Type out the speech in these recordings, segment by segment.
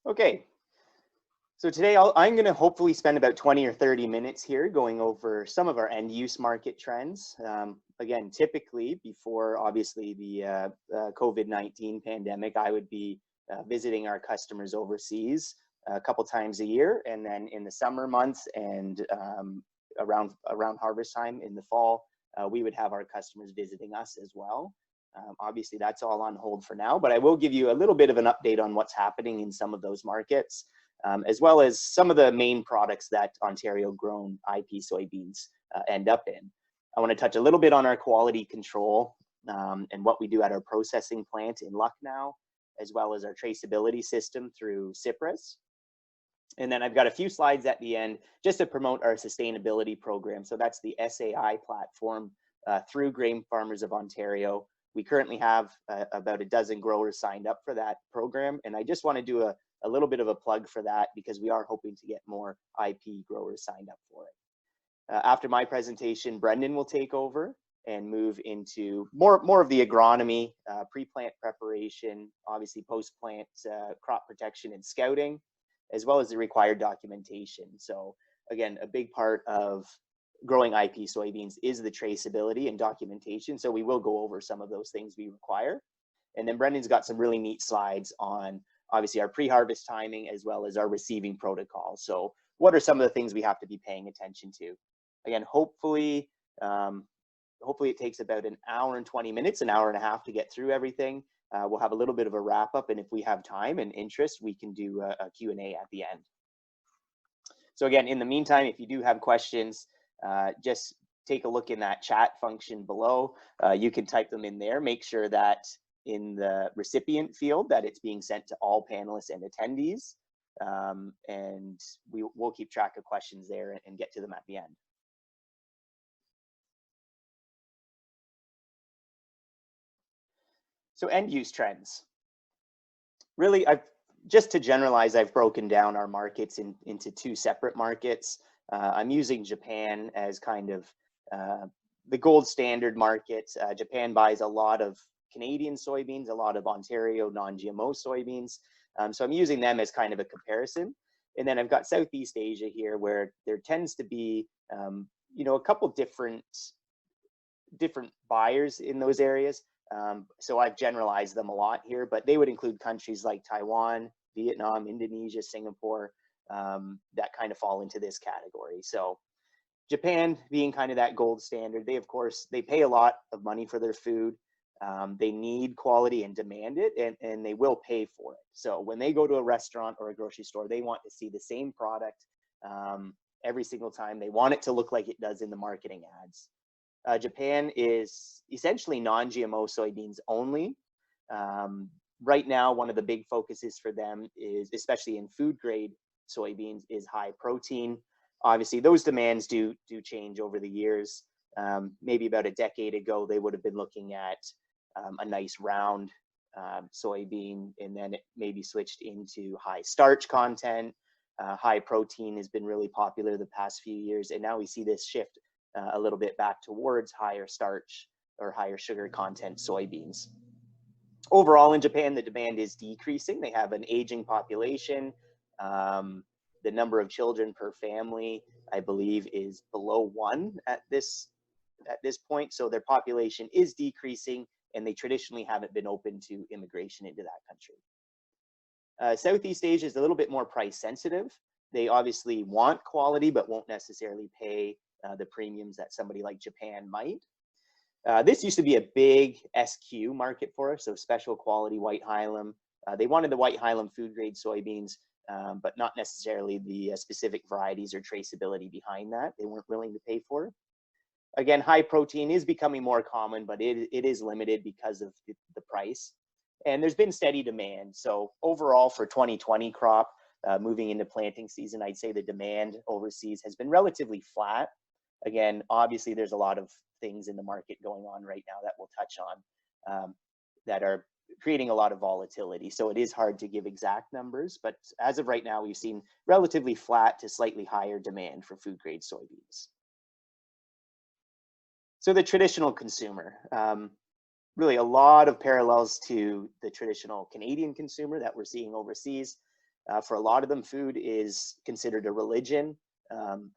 Okay, so today I'm going to hopefully spend about 20 or 30 minutes here going over some of our end use market trends. Again, typically before obviously the COVID-19 pandemic, I would be visiting our customers overseas a couple times a year, and then in the summer months and around harvest time in the fall, we would have our customers visiting us as well. Obviously, that's all on hold for now, but I will give you a little bit of an update on what's happening in some of those markets, as well as some of the main products that Ontario grown IP soybeans end up in. I want to touch a little bit on our quality control and what we do at our processing plant in Lucknow, as well as our traceability system through Cyprus. And then I've got a few slides at the end just to promote our sustainability program. So that's the SAI platform through Grain Farmers of Ontario. We currently have about a dozen growers signed up for that program. And I just want to do a little bit of a plug for that because we are hoping to get more IP growers signed up for it. After my presentation, Brendan will take over and move into more of the agronomy, pre-plant preparation, obviously post-plant crop protection and scouting, as well as the required documentation. So again, a big part of growing IP soybeans is the traceability and documentation. So we will go over some of those things we require. And then Brendan's got some really neat slides on obviously our pre-harvest timing as well as our receiving protocol. So what are some of the things we have to be paying attention to? Again, hopefully it takes about an hour and 20 minutes, an hour and a half to get through everything. We'll have a little bit of a wrap up, and if we have time and interest, we can do a Q&A at the end. So again, in the meantime, if you do have questions, just take a look in that chat function below. You can type them in there. Make sure that in the recipient field that it's being sent to all panelists and attendees, and we'll keep track of questions there and get to them at the end. So end use trends. Really, just to generalize, I've broken down our markets into two separate markets. I'm using Japan as kind of the gold standard market. Japan buys a lot of Canadian soybeans, a lot of Ontario non-GMO soybeans. So I'm using them as kind of a comparison. And then I've got Southeast Asia here, where there tends to be, a couple different buyers in those areas. So I've generalized them a lot here, but they would include countries like Taiwan, Vietnam, Indonesia, Singapore, that kind of fall into this category. So Japan being kind of that gold standard, they pay a lot of money for their food. They need quality and demand it, and they will pay for it. So when they go to a restaurant or a grocery store, they want to see the same product every single time. They want it to look like it does in the marketing ads. Japan is essentially non-GMO soybeans only. Right now, one of the big focuses for them is, especially in food grade soybeans, is high protein. Obviously, those demands do change over the years. Maybe about a decade ago, they would have been looking at a nice round soybean, and then it maybe switched into high starch content. High protein has been really popular the past few years, and now we see this shift a little bit back towards higher starch or higher sugar content soybeans. Overall, in Japan, the demand is decreasing. They have an aging population. The number of children per family, I believe, is below 1 at this point. So their population is decreasing, and they traditionally haven't been open to immigration into that country. Southeast Asia is a little bit more price sensitive. They obviously want quality, but won't necessarily pay the premiums that somebody like Japan might. This used to be a big SQ market for us, so special quality white Hylam. They wanted the white Hylam food grade soybeans, but not necessarily the specific varieties or traceability behind that. They weren't willing to pay for it. Again, high protein is becoming more common, but it is limited because of the price. And there's been steady demand. So overall for 2020 crop, moving into planting season, I'd say the demand overseas has been relatively flat. Again, obviously, there's a lot of things in the market going on right now that we'll touch on that are creating a lot of volatility. So it is hard to give exact numbers, but as of right now, we've seen relatively flat to slightly higher demand for food grade soybeans. So the traditional consumer, really a lot of parallels to the traditional Canadian consumer that we're seeing overseas. For a lot of them, food is considered a religion.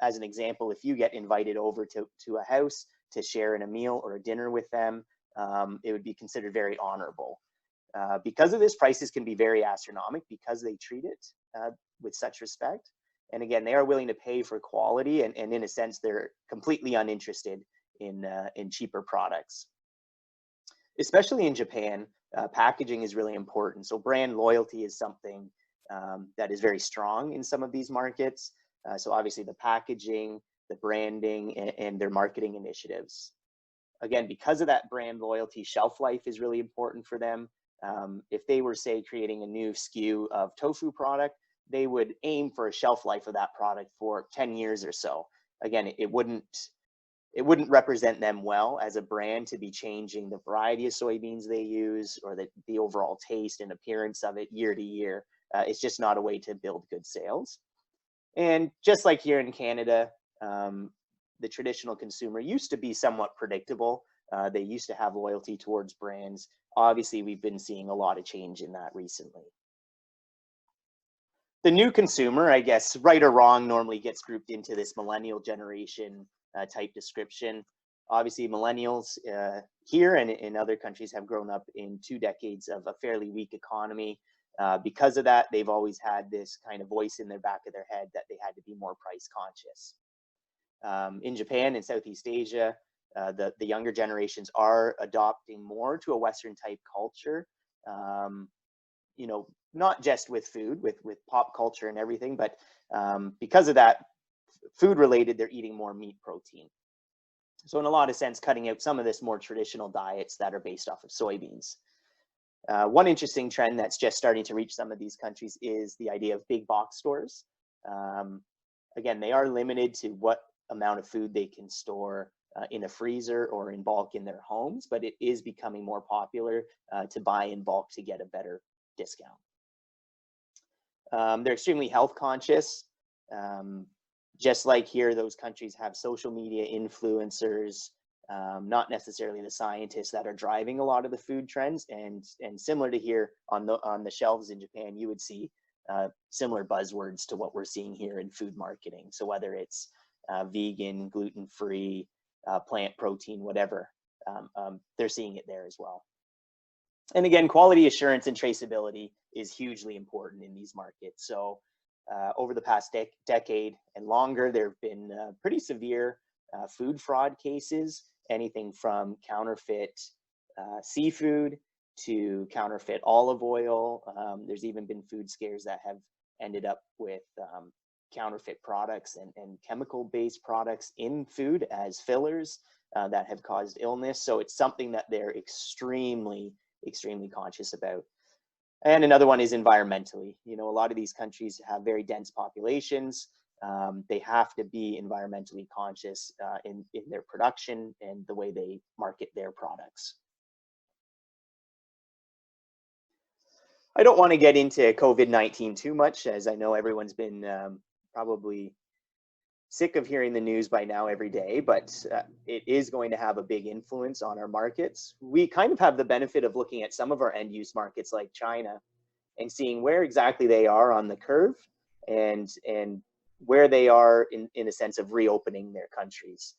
As an example, if you get invited over to a house to share in a meal or a dinner with them, it would be considered very honorable. Because of this, prices can be very astronomical because they treat it with such respect. And again, they are willing to pay for quality, and in a sense, they're completely uninterested in cheaper products. Especially in Japan, packaging is really important. So brand loyalty is something that is very strong in some of these markets. So obviously the packaging, the branding, and their marketing initiatives. Again, because of that brand loyalty, shelf life is really important for them. If they were, say, creating a new SKU of tofu product, they would aim for a shelf life of that product for 10 years or so. Again, it wouldn't represent them well as a brand to be changing the variety of soybeans they use or the overall taste and appearance of it year to year. It's just not a way to build good sales. And just like here in Canada, the traditional consumer used to be somewhat predictable. They used to have loyalty towards brands. Obviously, we've been seeing a lot of change in that recently. The new consumer, I guess, right or wrong, normally gets grouped into this millennial generation type description. Obviously, millennials here and in other countries have grown up in 2 decades of a fairly weak economy. Because of that, they've always had this kind of voice in their back of their head that they had to be more price conscious. In Japan and Southeast Asia, the younger generations are adopting more to a Western type culture. You know, not just with food, with pop culture and everything, but because of that, food related, they're eating more meat protein. So in a lot of sense, cutting out some of this more traditional diets that are based off of soybeans. One interesting trend that's just starting to reach some of these countries is the idea of big box stores. Again, they are limited to what amount of food they can store in a freezer or in bulk in their homes, but it is becoming more popular to buy in bulk to get a better discount. They're extremely health conscious. Just like here, those countries have social media influencers, not necessarily the scientists that are driving a lot of the food trends. And similar to here on the shelves in Japan, you would see similar buzzwords to what we're seeing here in food marketing. So whether it's vegan, gluten-free, plant protein, whatever, they're seeing it there as well. And again, quality assurance and traceability is hugely important in these markets. So over the past decade and longer, there have been pretty severe food fraud cases, anything from counterfeit seafood to counterfeit olive oil. There's even been food scares that have ended up with counterfeit products and chemical-based products in food as fillers that have caused illness. So it's something that they're extremely conscious about. And another one is environmentally. You know, a lot of these countries have very dense populations. They have to be environmentally conscious in their production and the way they market their products. I don't want to get into COVID-19 too much, as I know everyone's been probably sick of hearing the news by now every day, but it is going to have a big influence on our markets. We kind of have the benefit of looking at some of our end use markets like China and seeing where exactly they are on the curve and where they are in a sense of reopening their countries.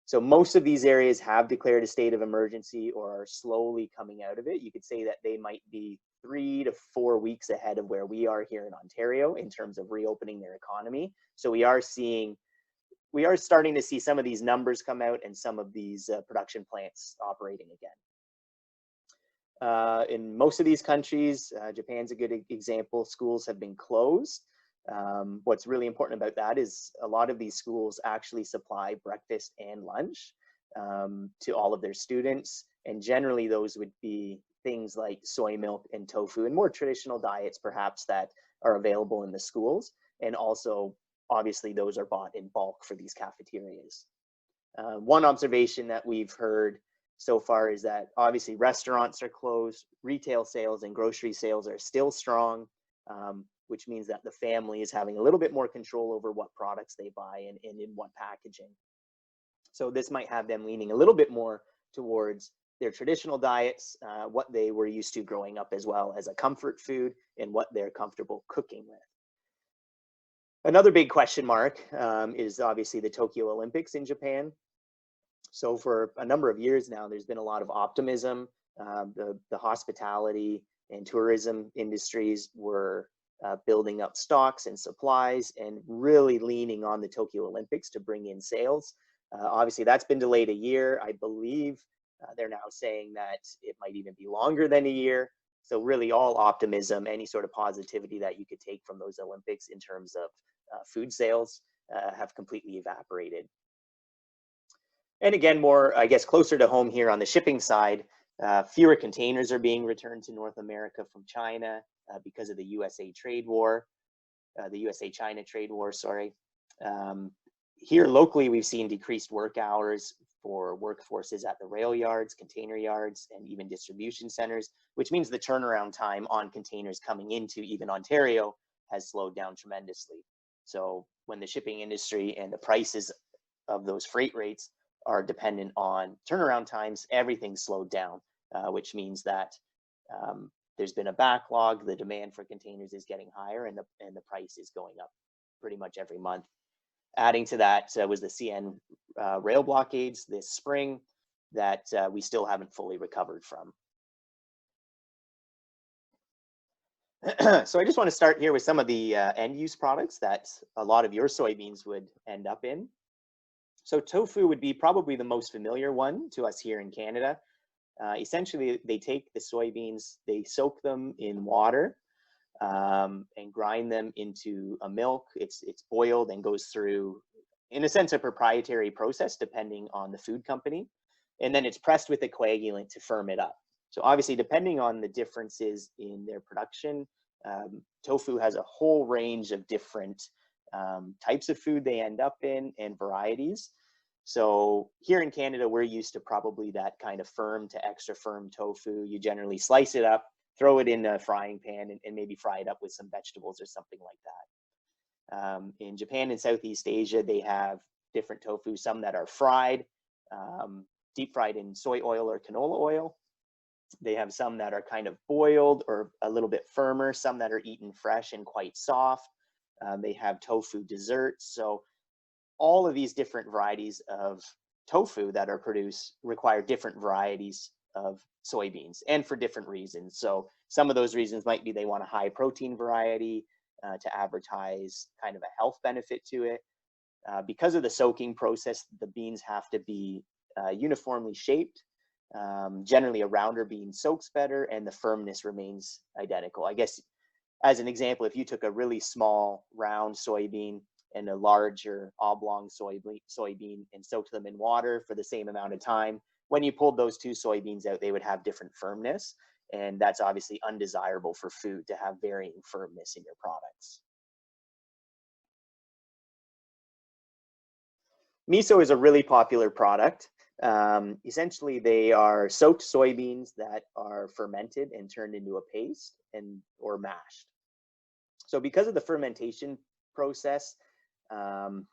So most of these areas have declared a state of emergency or are slowly coming out of it. You could say that they might be 3 to 4 weeks ahead of where we are here in Ontario in terms of reopening their economy. So we are starting to see some of these numbers come out and some of these production plants operating again. In most of these countries, Japan's a good example, schools have been closed. What's really important about that is a lot of these schools actually supply breakfast and lunch to all of their students. And generally those would be things like soy milk and tofu and more traditional diets perhaps that are available in the schools. And also, obviously, those are bought in bulk for these cafeterias. One observation that we've heard so far is that obviously restaurants are closed, retail sales and grocery sales are still strong, which means that the family is having a little bit more control over what products they buy and in what packaging. So this might have them leaning a little bit more towards their traditional diets, what they were used to growing up as well as a comfort food, and what they're comfortable cooking with. Another big question mark is obviously the Tokyo Olympics in Japan. So for a number of years now, there's been a lot of optimism. The hospitality and tourism industries were building up stocks and supplies and really leaning on the Tokyo Olympics to bring in sales. Obviously, that's been delayed a year. I believe they're now saying that it might even be longer than a year. So really all optimism, any sort of positivity that you could take from those Olympics in terms of food sales have completely evaporated. And again, more, I guess, closer to home here on the shipping side, fewer containers are being returned to North America from China because of the USA trade war, the USA-China trade war, sorry. Here locally, we've seen decreased work hours for workforces at the rail yards, container yards, and even distribution centers, which means the turnaround time on containers coming into even Ontario has slowed down tremendously. So when the shipping industry and the prices of those freight rates are dependent on turnaround times, everything's slowed down, which means that there's been a backlog, the demand for containers is getting higher, and the price is going up pretty much every month. Adding to that was the CN rail blockades this spring that we still haven't fully recovered from. So I just want to start here with some of the end-use products that a lot of your soybeans would end up in. So tofu would be probably the most familiar one to us here in Canada. Essentially, they take the soybeans, they soak them in water and grind them into a milk. It's boiled and goes through, in a sense, a proprietary process depending on the food company. And then it's pressed with a coagulant to firm it up. So obviously, depending on the differences in their production, tofu has a whole range of different types of food they end up in and varieties. So here in Canada, we're used to probably that kind of firm to extra firm tofu. You generally slice it up, throw it in a frying pan, and maybe fry it up with some vegetables or something like that. In Japan and Southeast Asia, they have different tofu, some that are fried, deep fried in soy oil or canola oil. They have some that are kind of boiled or a little bit firmer, some that are eaten fresh and quite soft. They have tofu desserts. So all of these different varieties of tofu that are produced require different varieties of soybeans, and for different reasons. So some of those reasons might be they want a high protein variety to advertise kind of a health benefit to it. Because of the soaking process, the beans have to be uniformly shaped. Generally, a rounder bean soaks better and the firmness remains identical. I guess as an example, if you took a really small round soybean and a larger oblong soybean and soaked them in water for the same amount of time, when you pulled those two soybeans out, they would have different firmness. And that's obviously undesirable for food, to have varying firmness in your products. Miso is a really popular product. Essentially, they are soaked soybeans that are fermented and turned into a paste or mashed. So because of the fermentation process,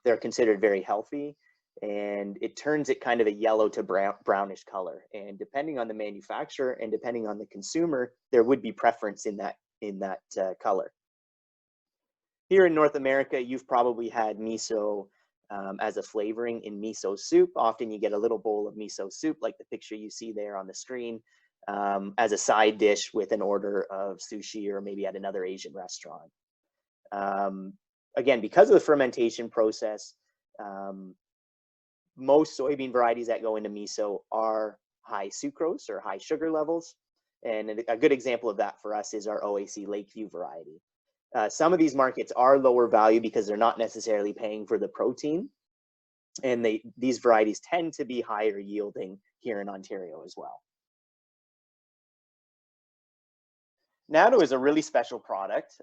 they're considered very healthy, and it turns it kind of a yellow to brownish color. And depending on the manufacturer and depending on the consumer, there would be preference in that color. Here in North America, you've probably had miso as a flavoring in miso soup. Often you get a little bowl of miso soup, like the picture you see there on the screen, as a side dish with an order of sushi or maybe at another Asian restaurant. Again, because of the fermentation process, most soybean varieties that go into miso are high sucrose or high sugar levels. And a good example of that for us is our OAC Lakeview variety. Some of these markets are lower value because they're not necessarily paying for the protein. And these varieties tend to be higher yielding here in Ontario as well. Natto is a really special product.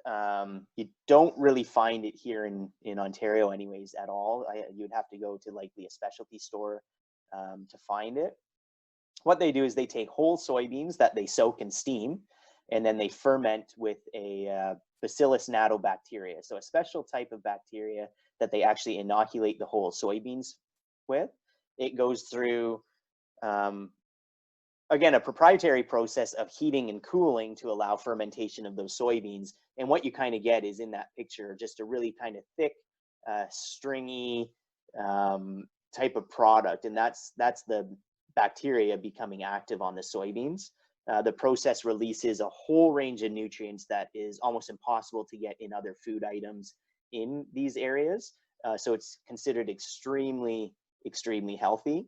You don't really find it here in Ontario anyways at all. You'd have to go to likely a specialty store to find it. What they do is they take whole soybeans that they soak and steam, and then they ferment with a Bacillus natto bacteria. So a special type of bacteria that they actually inoculate the whole soybeans with. It goes through again, a proprietary process of heating and cooling to allow fermentation of those soybeans. And what you kind of get is in that picture, just a really kind of thick, stringy type of product. And that's the bacteria becoming active on the soybeans. The process releases a whole range of nutrients that is almost impossible to get in other food items in these areas. So it's considered extremely, extremely healthy.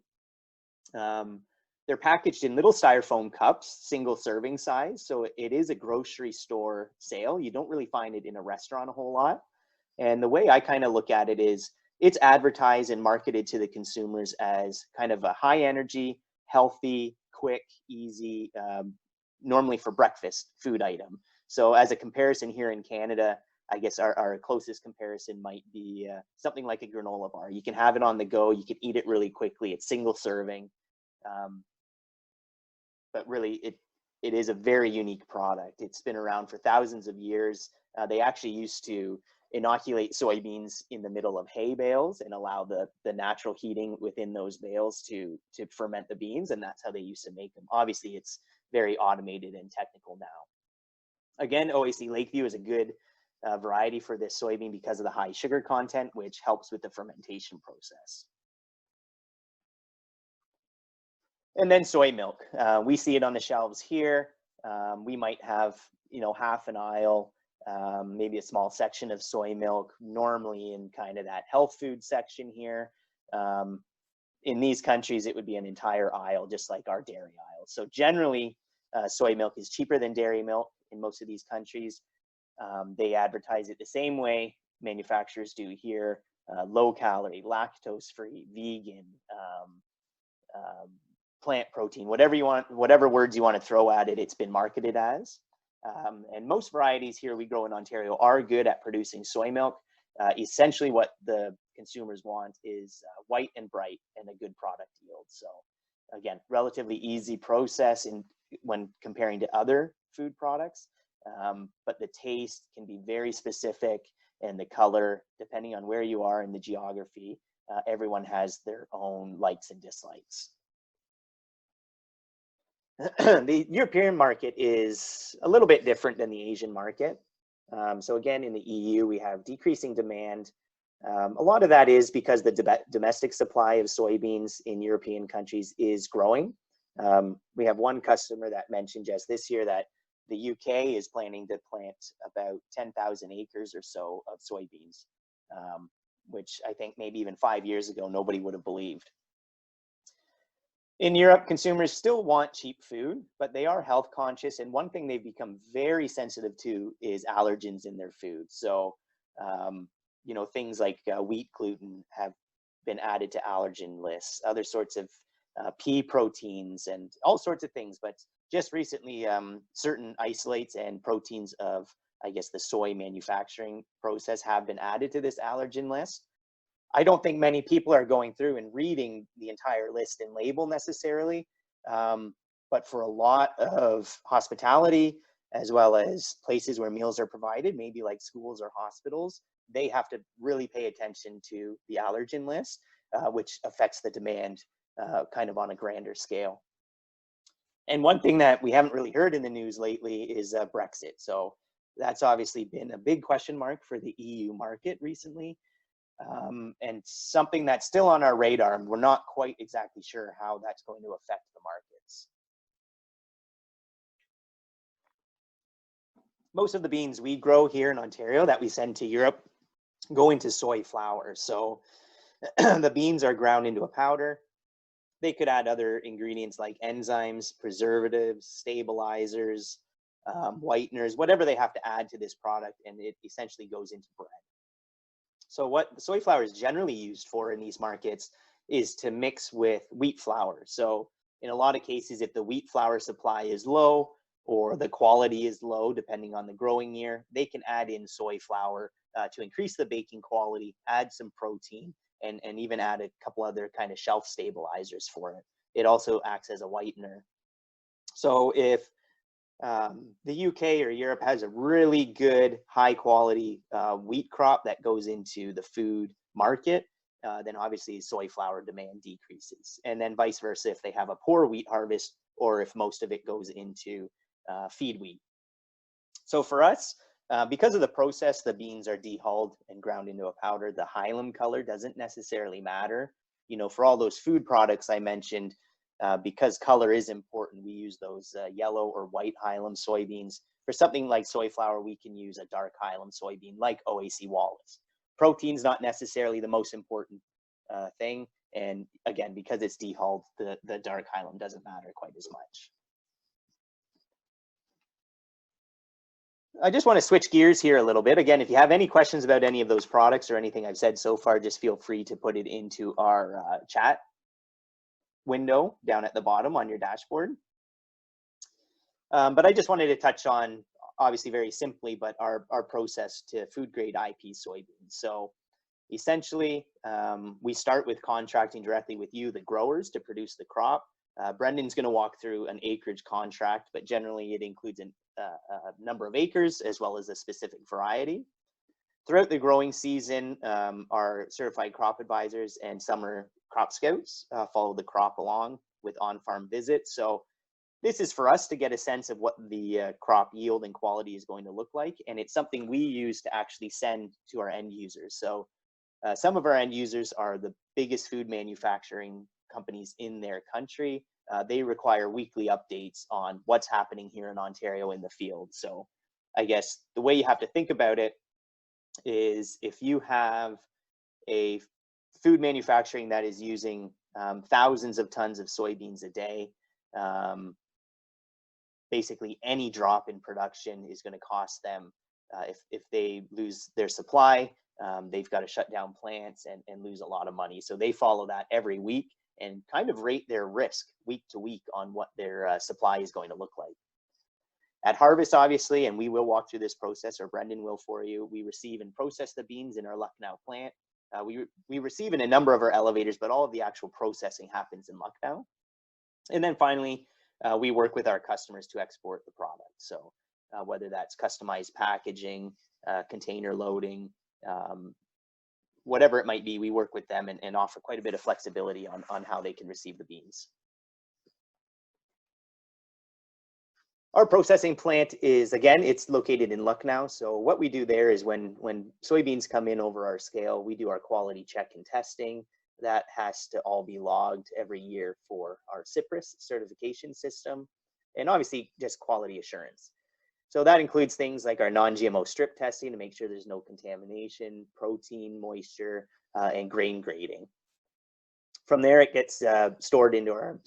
They're packaged in little styrofoam cups, single serving size. So it is a grocery store sale. You don't really find it in a restaurant a whole lot. And the way I kind of look at it is it's advertised and marketed to the consumers as kind of a high energy, healthy, quick, easy, normally for breakfast food item. So as a comparison here in Canada, I guess our closest comparison might be something like a granola bar. You can have it on the go. You can eat it really quickly. It's single serving. But really, it is a very unique product. It's been around for thousands of years. They actually used to inoculate soybeans in the middle of hay bales and allow the natural heating within those bales to ferment the beans, and that's how they used to make them. Obviously, it's very automated and technical now. Again, OAC Lakeview is a good variety for this soybean because of the high sugar content, which helps with the fermentation process. And then soy milk. We see it on the shelves here. We might have, half an aisle, maybe a small section of soy milk, normally in kind of that health food section here. In these countries, it would be an entire aisle, just like our dairy aisle. So generally, soy milk is cheaper than dairy milk in most of these countries. They advertise it the same way manufacturers do here, low calorie, lactose free, vegan, plant protein, whatever you want, whatever words you want to throw at it, it's been marketed as. And most varieties here we grow in Ontario are good at producing soy milk. Essentially what the consumers want is white and bright and a good product yield. So again, relatively easy process when comparing to other food products, but the taste can be very specific, and the color, depending on where you are in the geography, everyone has their own likes and dislikes. The European market is a little bit different than the Asian market. So again, in the EU, we have decreasing demand. A lot of that is because the domestic supply of soybeans in European countries is growing. We have one customer that mentioned just this year that the UK is planning to plant about 10,000 acres or so of soybeans, which I think maybe even 5 years ago, nobody would have believed. In Europe, consumers still want cheap food, but they are health conscious. And one thing they've become very sensitive to is allergens in their food. So, things like wheat gluten have been added to allergen lists, other sorts of pea proteins and all sorts of things. But just recently, certain isolates and proteins of, I guess, the soy manufacturing process have been added to this allergen list. I don't think many people are going through and reading the entire list and label necessarily, but for a lot of hospitality, as well as places where meals are provided, maybe like schools or hospitals, they have to really pay attention to the allergen list, which affects the demand kind of on a grander scale. And one thing that we haven't really heard in the news lately is Brexit. So that's obviously been a big question mark for the EU market recently. And something that's still on our radar, and we're not quite exactly sure how that's going to affect the markets. Most of the beans we grow here in Ontario that we send to Europe go into soy flour. So the beans are ground into a powder. They could add other ingredients like enzymes, preservatives, stabilizers, whiteners, whatever they have to add to this product, and it essentially goes into bread. So what soy flour is generally used for in these markets is to mix with wheat flour. So in a lot of cases, if the wheat flour supply is low or the quality is low, depending on the growing year, they can add in soy flour to increase the baking quality, add some protein, and even add a couple other kind of shelf stabilizers for it. It also acts as a whitener. So if the UK or Europe has a really good high quality wheat crop that goes into the food market, then obviously soy flour demand decreases. And then vice versa, if they have a poor wheat harvest or if most of it goes into feed wheat. So for us, because of the process, the beans are dehulled and ground into a powder. The hilum color doesn't necessarily matter. You know, for all those food products I mentioned, because color is important, we use those yellow or white hilum soybeans. For something like soy flour, we can use a dark hilum soybean like OAC Wallace. Protein's not necessarily the most important thing. And again, because it's dehulled, the dark hilum doesn't matter quite as much. I just want to switch gears here a little bit. Again, if you have any questions about any of those products or anything I've said so far, just feel free to put it into our chat window down at the bottom on your dashboard. But I just wanted to touch on, obviously very simply, but our process to food grade IP soybeans. So essentially, we start with contracting directly with you, the growers, to produce the crop. Brendan's going to walk through an acreage contract, but generally it includes a number of acres as well as a specific variety. Throughout the growing season, our certified crop advisors and summer crop scouts follow the crop along with on-farm visits. So this is for us to get a sense of what the crop yield and quality is going to look like. And it's something we use to actually send to our end users. So some of our end users are the biggest food manufacturing companies in their country. They require weekly updates on what's happening here in Ontario in the field. So I guess the way you have to think about it is if you have a food manufacturing that is using thousands of tons of soybeans a day, basically any drop in production is going to cost them, if they lose their supply, they've got to shut down plants and lose a lot of money. So they follow that every week and kind of rate their risk week to week on what their supply is going to look like. At harvest, obviously, and we will walk through this process, or Brendan will for you, we receive and process the beans in our Lucknow plant. We receive in a number of our elevators, but all of the actual processing happens in Lucknow. And then finally, we work with our customers to export the product. So whether that's customized packaging, container loading, whatever it might be, we work with them and offer quite a bit of flexibility on how they can receive the beans. Our processing plant is, again, it's located in Lucknow. So what we do there is when soybeans come in over our scale, we do our quality check and testing. That has to all be logged every year for our CIPRES certification system, and obviously just quality assurance. So that includes things like our non-GMO strip testing to make sure there's no contamination, protein, moisture, and grain grading. From there, it gets stored into our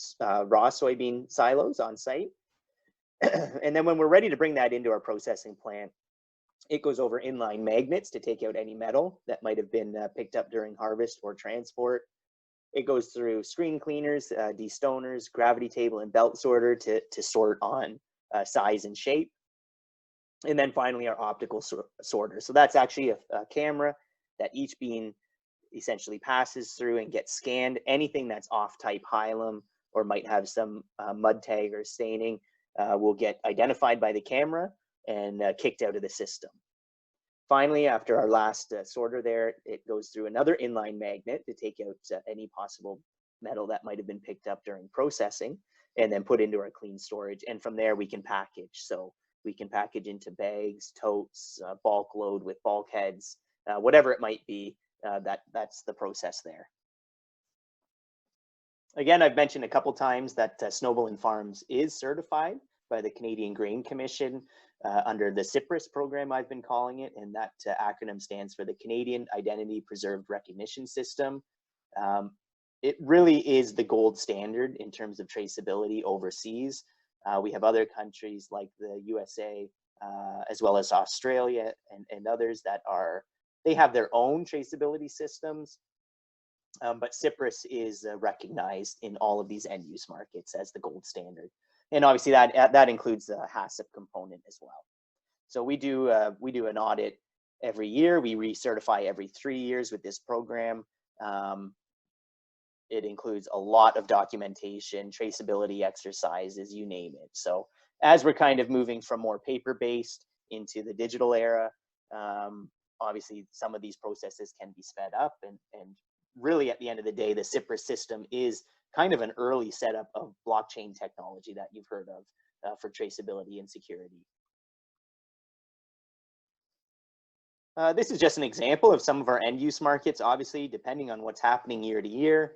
raw soybean silos on site. And then when we're ready to bring that into our processing plant, it goes over inline magnets to take out any metal that might have been picked up during harvest or transport. It goes through screen cleaners, destoners, gravity table, and belt sorter to sort on size and shape. And then finally, our optical sorter. So that's actually a camera that each bean essentially passes through and gets scanned. Anything that's off-type hilum or might have some mud tag or staining will get identified by the camera and kicked out of the system. Finally, after our last sorter there, it goes through another inline magnet to take out any possible metal that might have been picked up during processing and then put into our clean storage. And from there, we can package. So we can package into bags, totes, bulk load with bulkheads, whatever it might be, that's the process there. Again, I've mentioned a couple times that Snobelen Farms is certified by the Canadian Grain Commission under the CIPRES program, I've been calling it, and that acronym stands for the Canadian Identity Preserved Recognition System. It really is the gold standard in terms of traceability overseas. We have other countries like the USA, as well as Australia and others that they have their own traceability systems. But CIPRES is recognized in all of these end-use markets as the gold standard, and obviously that includes the HACCP component as well. So we do an audit every year. We recertify every 3 years with this program. It includes a lot of documentation, traceability exercises, you name it. So as we're kind of moving from more paper-based into the digital era, obviously some of these processes can be sped up, and really at the end of the day, the CIPRES system is kind of an early setup of blockchain technology that you've heard of for traceability and security. This is just an example of some of our end use markets. Obviously, depending on what's happening year to year,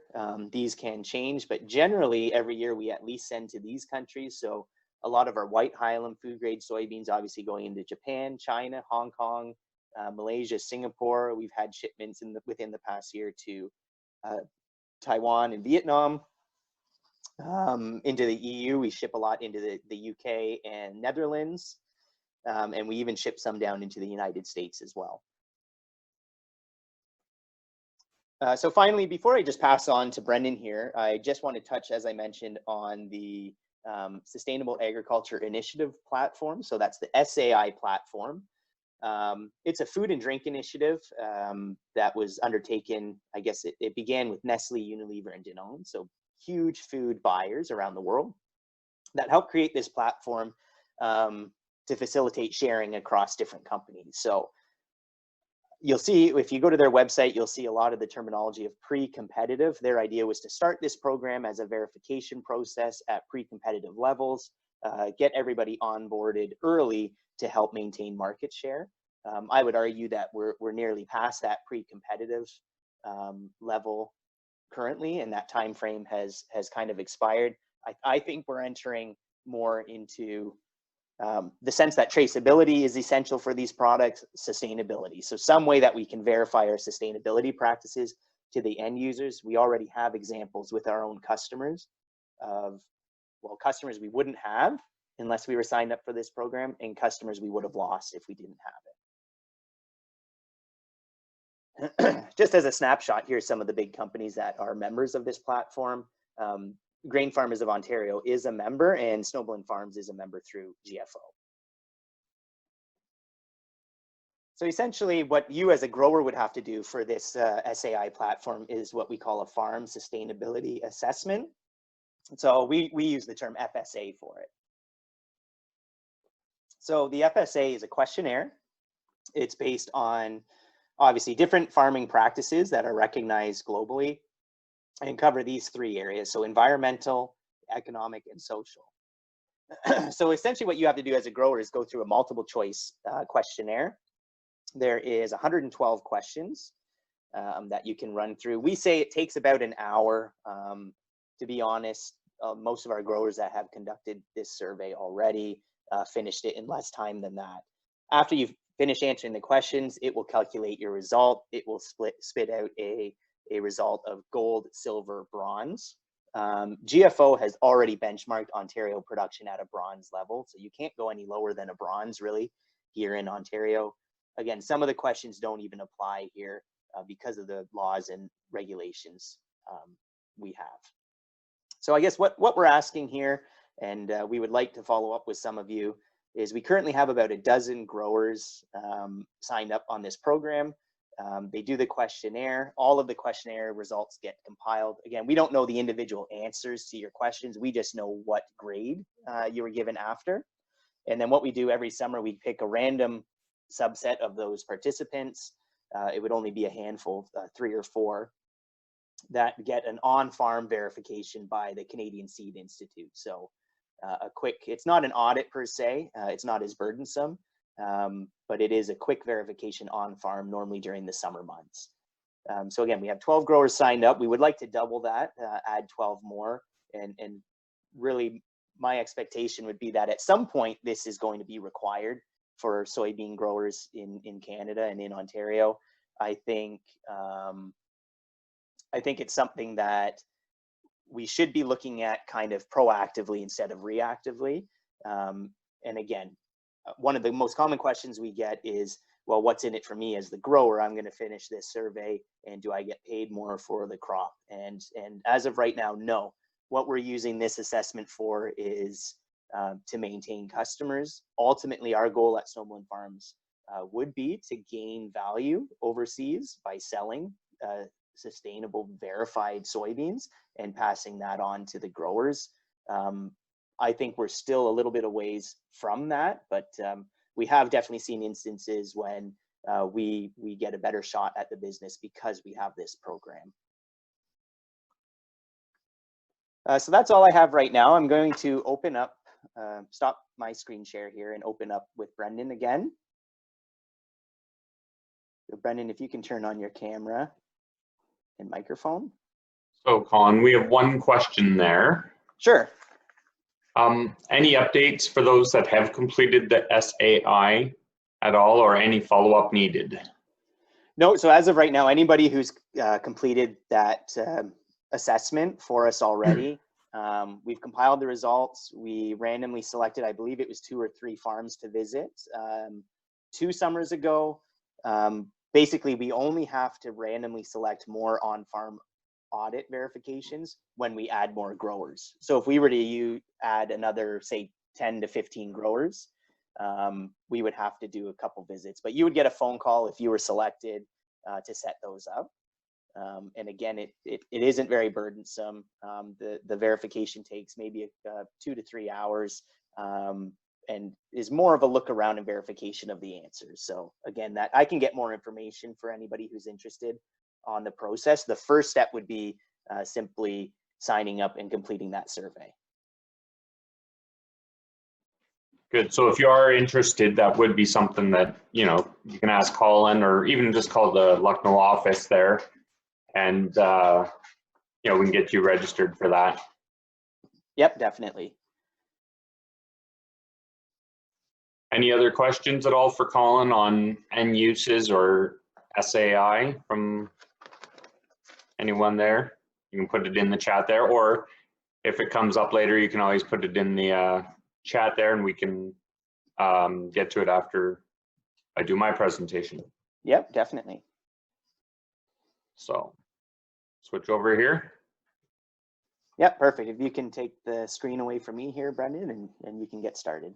these can change, but generally every year we at least send to these countries. So a lot of our white Highland food grade soybeans obviously going into Japan, China, Hong Kong, Malaysia, Singapore. We've had shipments within the past year to Taiwan and Vietnam. Into the EU, we ship a lot into the UK and Netherlands. And we even ship some down into the United States as well. So finally, before I just pass on to Brendan here, I just want to touch, as I mentioned, on the Sustainable Agriculture Initiative platform. So that's the SAI platform. It's a food and drink initiative that was undertaken, I guess it began with Nestle, Unilever, and Danone. So huge food buyers around the world that helped create this platform to facilitate sharing across different companies. So you'll see, if you go to their website, you'll see a lot of the terminology of pre-competitive. Their idea was to start this program as a verification process at pre-competitive levels, get everybody onboarded early to help maintain market share. I would argue that we're nearly past that pre-competitive level currently, and that time frame has kind of expired. I think we're entering more into the sense that traceability is essential for these products, sustainability. So some way that we can verify our sustainability practices to the end users. We already have examples with our own customers of, well, customers we wouldn't have unless we were signed up for this program, and customers we would have lost if we didn't have it. Just as a snapshot, here's some of the big companies that are members of this platform. Grain Farmers of Ontario is a member, and Snobelen Farms is a member through GFO. So essentially what you as a grower would have to do for this SAI platform is what we call a farm sustainability assessment. So we use the term FSA for it. So the FSA is a questionnaire. It's based on obviously different farming practices that are recognized globally and cover these three areas. So environmental, economic, and social. So essentially what you have to do as a grower is go through a multiple choice questionnaire. There is 112 questions that you can run through. We say it takes about an hour. To be honest, most of our growers that have conducted this survey already finished it in less time than that. After you've finished answering the questions, it will calculate your result. It will spit out a result of gold, silver, bronze. GFO has already benchmarked Ontario production at a bronze level, so you can't go any lower than a bronze really here in Ontario. Again, some of the questions don't even apply here because of the laws and regulations we have. So I guess what we're asking here, and we would like to follow up with some of you, is we currently have about a dozen growers signed up on this program. They do the questionnaire. All of the questionnaire results get compiled. Again, we don't know the individual answers to your questions. We just know what grade you were given after. And then what we do every summer, we pick a random subset of those participants. It would only be a handful, 3 or 4, that get an on-farm verification by the Canadian Seed Institute. So a quick, it's not an audit per se, it's not as burdensome, but it is a quick verification on farm, normally during the summer months. So again, we have 12 growers signed up. We would like to double that, add 12 more. And really my expectation would be that at some point, this is going to be required for soybean growers in Canada and in Ontario. I think it's something that we should be looking at kind of proactively instead of reactively. And again, one of the most common questions we get is, well, what's in it for me as the grower? I'm going to finish this survey, and do I get paid more for the crop? And as of right now, no. What we're using this assessment for is to maintain customers. Ultimately, our goal at Snobelen Farms would be to gain value overseas by selling sustainable verified soybeans and passing that on to the growers. I think we're still a little bit a ways from that, but we have definitely seen instances when we get a better shot at the business because we have this program. So that's all I have right now. I'm going to open up, stop my screen share here and open up with Brendan again. So Brendan, if you can turn on your camera and microphone. So Colin, we have one question there. Sure. Any updates for those that have completed the SAI at all, or any follow-up needed? No, so as of right now, anybody who's completed that assessment for us already, we've compiled the results. We randomly selected, I believe it was 2 or 3 farms to visit 2 summers ago. Basically, we only have to randomly select more on-farm audit verifications when we add more growers. So if we were to add another, say, 10 to 15 growers, we would have to do a couple visits, but you would get a phone call if you were selected to set those up. And again, it isn't very burdensome. The verification takes maybe 2 to 3 hours, and is more of a look around and verification of the answers. So again, that I can get more information for anybody who's interested on the process. The first step would be simply signing up and completing that survey. Good. So if you are interested, that would be something that, you know, you can ask Colin, or even just call the Lucknow office there, and you know, we can get you registered for that. Yep, definitely. Any other questions at all for Colin on end uses or SAI from anyone there? You can put it in the chat there, or if it comes up later, you can always put it in the chat there, and we can get to it after I do my presentation. Yep, definitely. So switch over here. Yep, perfect. If you can take the screen away from me here, Brendan, and you can get started.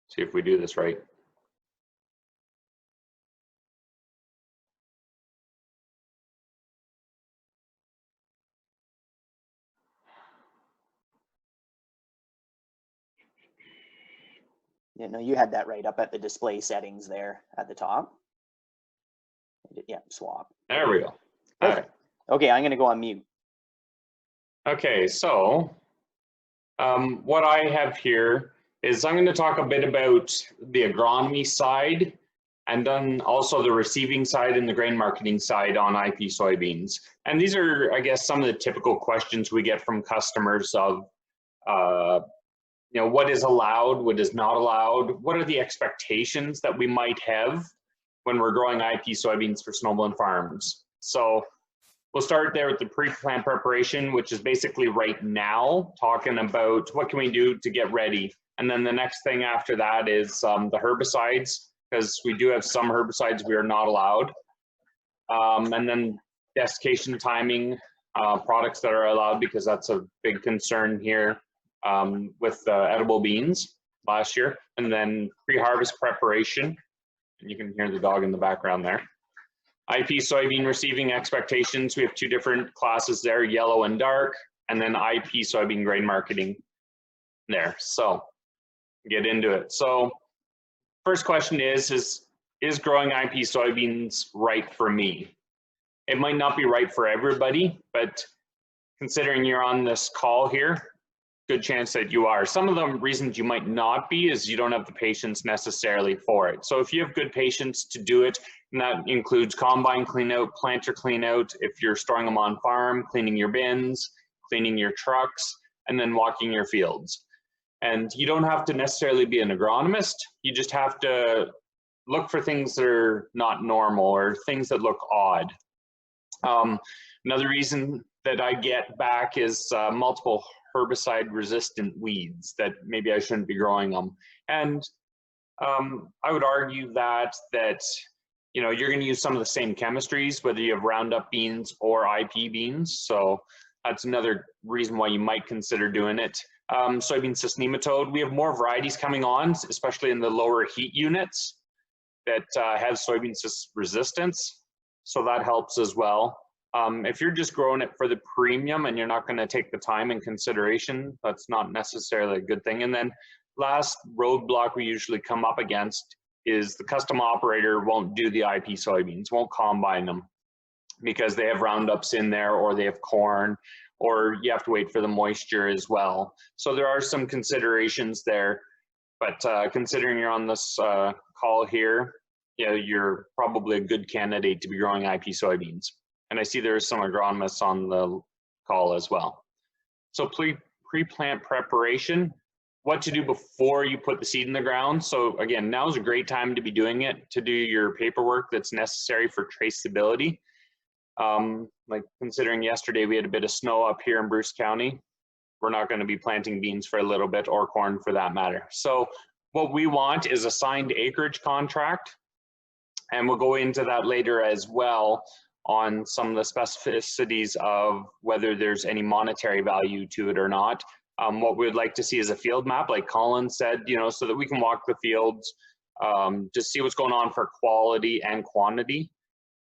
See if we do this right. Yeah, no, you had that right up at the display settings there at the top. Yeah, swap. There we go. Perfect. Okay, I'm going to go on mute. Okay, so what I have here is I'm going to talk a bit about the agronomy side, and then also the receiving side and the grain marketing side on IP soybeans. And these are, I guess, some of the typical questions we get from customers of, you know, what is allowed, what is not allowed, what are the expectations that we might have when we're growing IP soybeans for Snobelen farms. So we'll start there with the pre-plant preparation, which is basically right now, talking about what can we do to get ready. And then the next thing after that is the herbicides, because we do have some herbicides we are not allowed. And then desiccation timing, products that are allowed, because that's a big concern here with edible beans last year. And then pre-harvest preparation, and you can hear the dog in the background there. IP soybean receiving expectations, we have 2 different classes there, yellow and dark, and then IP soybean grain marketing there. So get into it. So first question is growing IP soybeans right for me? It might not be right for everybody, but considering you're on this call here, good chance that you are. Some of the reasons you might not be is you don't have the patience necessarily for it. So if you have good patience to do it, and that includes combine clean out, planter clean out, if you're storing them on farm, cleaning your bins, cleaning your trucks, and then walking your fields. And you don't have to necessarily be an agronomist. You just have to look for things that are not normal or things that look odd. Another reason that I get back is multiple herbicide resistant weeds that maybe I shouldn't be growing them. And I would argue that you know, you're going to use some of the same chemistries, whether you have Roundup beans or IP beans. So that's another reason why you might consider doing it. Soybean cyst nematode, we have more varieties coming on, especially in the lower heat units that have soybean cyst resistance. So that helps as well. If you're just growing it for the premium and you're not going to take the time and consideration, that's not necessarily a good thing. And then last roadblock we usually come up against is the custom operator won't do the IP soybeans, won't combine them because they have Roundups in there, or they have corn, or you have to wait for the moisture as well. So there are some considerations there, but considering you're on this call here, yeah, you're probably a good candidate to be growing IP soybeans. And I see there's some agronomists on the call as well. So pre-plant preparation, what to do before you put the seed in the ground. So again, now is a great time to be doing it, to do your paperwork that's necessary for traceability. Like considering yesterday we had a bit of snow up here in Bruce County, we're not going to be planting beans for a little bit, or corn for that matter. So what we want is a signed acreage contract, and we'll go into that later as well on some of the specificities of whether there's any monetary value to it or not. What we'd like to see is a field map, like Colin said, you know, so that we can walk the fields, just see what's going on for quality and quantity,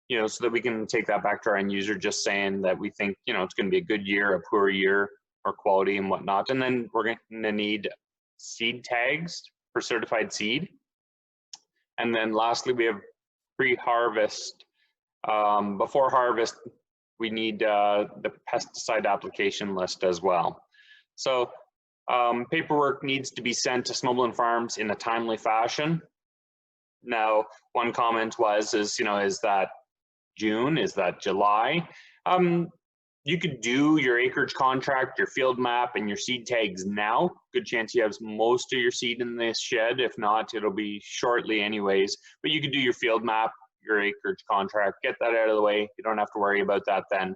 you know, so that we can take that back to our end user, just saying that we think, you know, it's going to be a good year, a poor year, or quality and whatnot. And then we're going to need seed tags for certified seed. And then lastly, we have pre-harvest. Before harvest, we need the pesticide application list as well. So paperwork needs to be sent to Snobelen Farms in a timely fashion. Now, one comment is, you know, is that June? Is that July? You could do your acreage contract, your field map, and your seed tags now. Good chance you have most of your seed in this shed. If not, it'll be shortly anyways. But you could do your field map, your acreage contract, get that out of the way. You don't have to worry about that then.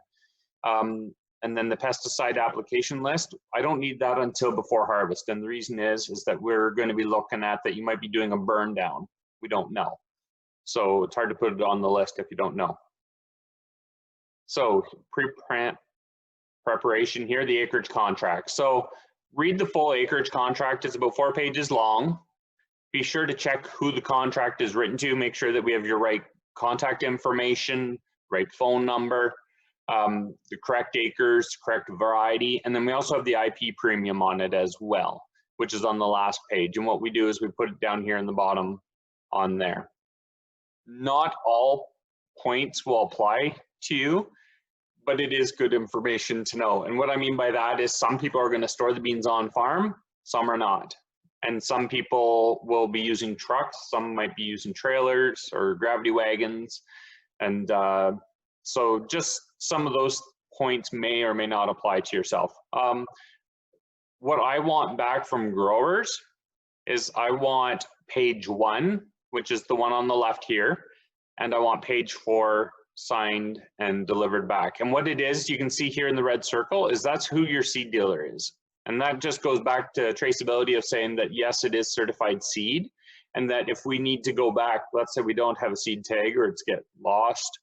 And then the pesticide application list, I don't need that until before harvest. And the reason is that we're going to be looking at that you might be doing a burn down. We don't know. So it's hard to put it on the list if you don't know. So pre-plant preparation here, the acreage contract. So read the full acreage contract. It's about 4 pages long. Be sure to check who the contract is written to. Make sure that we have your right contact information, right phone number, the correct acres, correct variety. And then we also have the IP premium on it as well, which is on the last page. And what we do is we put it down here in the bottom on there. Not all points will apply to you, but it is good information to know. And what I mean by that is some people are going to store the beans on farm, some are not. And some people will be using trucks, some might be using trailers or gravity wagons. And so just some of those points may or may not apply to yourself. What I want back from growers is I want page 1, which is the one on the left here, and I want page 4 signed and delivered back. And what it is, you can see here in the red circle, is that's who your seed dealer is. And that just goes back to traceability of saying that yes, it is certified seed, and that if we need to go back, let's say we don't have a seed tag or it's get lost,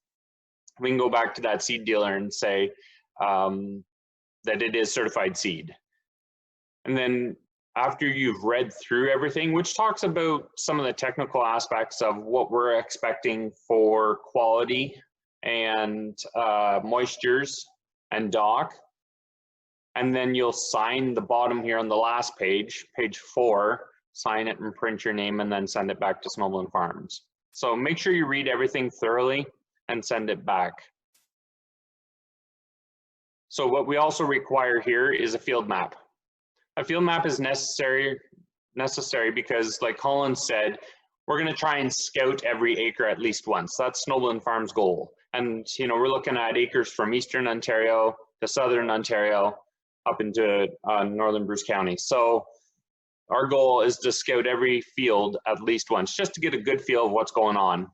we can go back to that seed dealer and say that it is certified seed. And then after you've read through everything, which talks about some of the technical aspects of what we're expecting for quality and moistures and dock, and then you'll sign the bottom here on the last page, page 4, sign it and print your name and then send it back to Snobelen Farms. So make sure you read everything thoroughly and send it back. So what we also require here is a field map. A field map is necessary because, like Colin said, we're going to try and scout every acre at least once. That's Snobelen Farms' goal. And you know, we're looking at acres from Eastern Ontario to Southern Ontario up into Northern Bruce County. So our goal is to scout every field at least once, just to get a good feel of what's going on.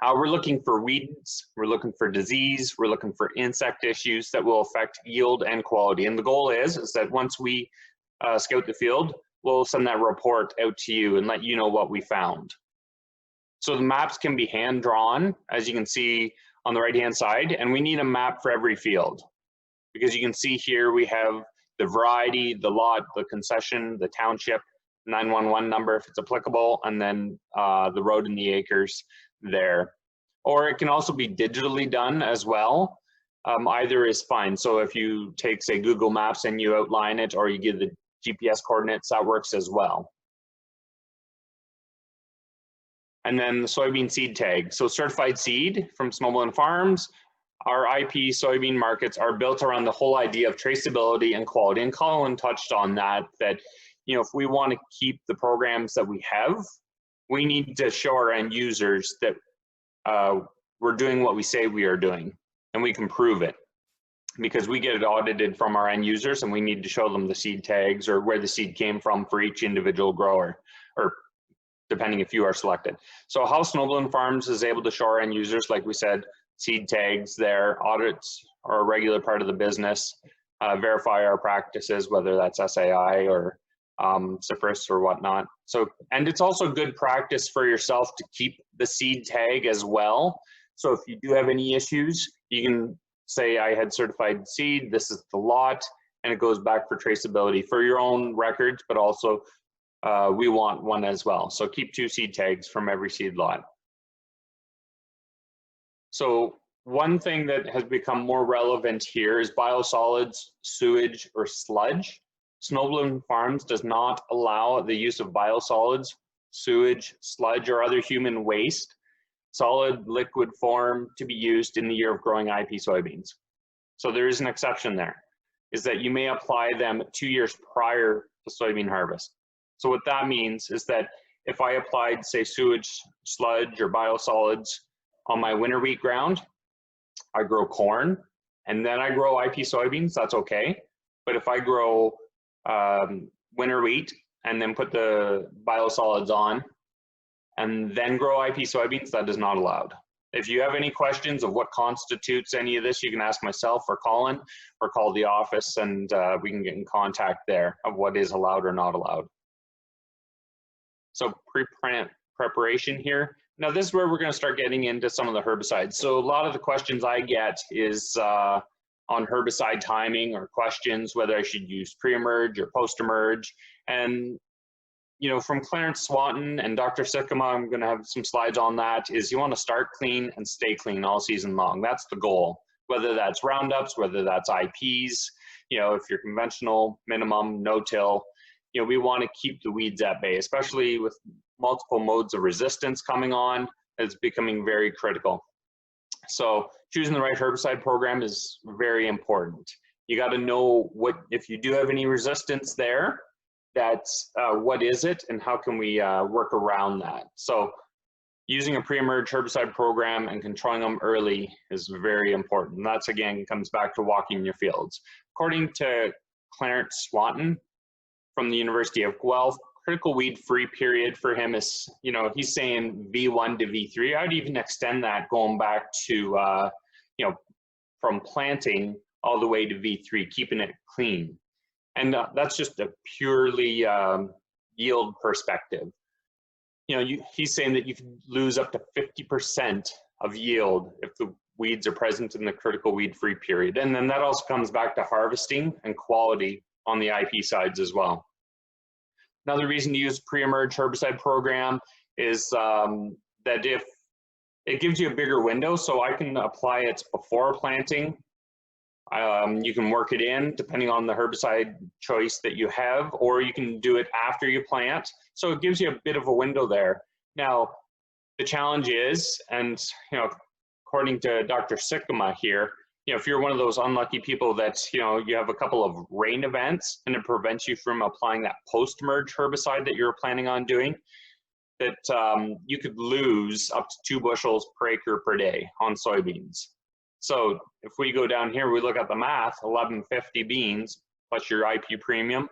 We're looking for weeds, we're looking for disease, we're looking for insect issues that will affect yield and quality. And the goal is that once we scout the field, we'll send that report out to you and let you know what we found. So the maps can be hand drawn, as you can see on the right hand side, and we need a map for every field. Because you can see here we have the variety, the lot, the concession, the township, 911 number if it's applicable, and then the road and the acres there. Or it can also be digitally done as well. Either is fine. So if you take, say, Google Maps and you outline it, or you give the GPS coordinates, that works as well. And then the soybean seed tag. So certified seed from Snobelen Farms. Our IP soybean markets are built around the whole idea of traceability and quality. And Colin touched on that, you know, if we want to keep the programs that we have, we need to show our end users that we're doing what we say we are doing, and we can prove it because we get it audited from our end users, and we need to show them the seed tags or where the seed came from for each individual grower, or depending if you are selected. So how Snobelen Farms is able to show our end users, like we said, seed tags, their audits are a regular part of the business, verify our practices, whether that's SAI or CIFRIS or whatnot. So, and it's also good practice for yourself to keep the seed tag as well. So if you do have any issues, you can say, I had certified seed, this is the lot, and it goes back for traceability for your own records, but also we want one as well. So keep 2 seed tags from every seed lot. So one thing that has become more relevant here is biosolids, sewage, or sludge. Snobelen Farms does not allow the use of biosolids, sewage, sludge, or other human waste, solid, liquid form to be used in the year of growing IP soybeans. So there is an exception there, is that you may apply them 2 years prior to soybean harvest. So what that means is that if I applied, say, sewage, sludge, or biosolids on my winter wheat ground, I grow corn, and then I grow IP soybeans, that's okay. But if I grow winter wheat and then put the biosolids on and then grow IP soybeans, that is not allowed. If you have any questions of what constitutes any of this, you can ask myself or Colin, or call the office, and we can get in contact there of what is allowed or not allowed. So pre-plant preparation here. Now this is where we're going to start getting into some of the herbicides. So a lot of the questions I get is on herbicide timing, or questions whether I should use pre-emerge or post-emerge. And you know, from Clarence Swanton and Dr. Sikkema, I'm going to have some slides on that, is you want to start clean and stay clean all season long. That's the goal, whether that's roundups, whether that's IPs, you know, if you're conventional, minimum, no-till, you know, we want to keep the weeds at bay, especially with multiple modes of resistance coming on. It's becoming very critical. So choosing the right herbicide program is very important. You got to know what, if you do have any resistance there, that's what is it and how can we work around that. So using a pre-emerge herbicide program and controlling them early is very important. And that's, again, comes back to walking your fields. According to Clarence Swanton from the University of Guelph, critical weed free period for him is, you know, he's saying V1 to V3. I'd even extend that going back to, you know, from planting all the way to V3, keeping it clean. And that's just a purely yield perspective. You know, he's saying that you can lose up to 50% of yield if the weeds are present in the critical weed free period. And then that also comes back to harvesting and quality on the IP sides as well. Another reason to use pre-emerge herbicide program is that if it gives you a bigger window, so I can apply it before planting. You can work it in depending on the herbicide choice that you have, or you can do it after you plant. So it gives you a bit of a window there. Now, the challenge is, and you know, according to Dr. Sikkema here, you know, if you're one of those unlucky people that, you know, you have a couple of rain events and it prevents you from applying that post-emerge herbicide that you're planning on doing, that you could lose up to 2 bushels per acre per day on soybeans. So if we go down here, we look at the math, 1150 beans plus your IP premium,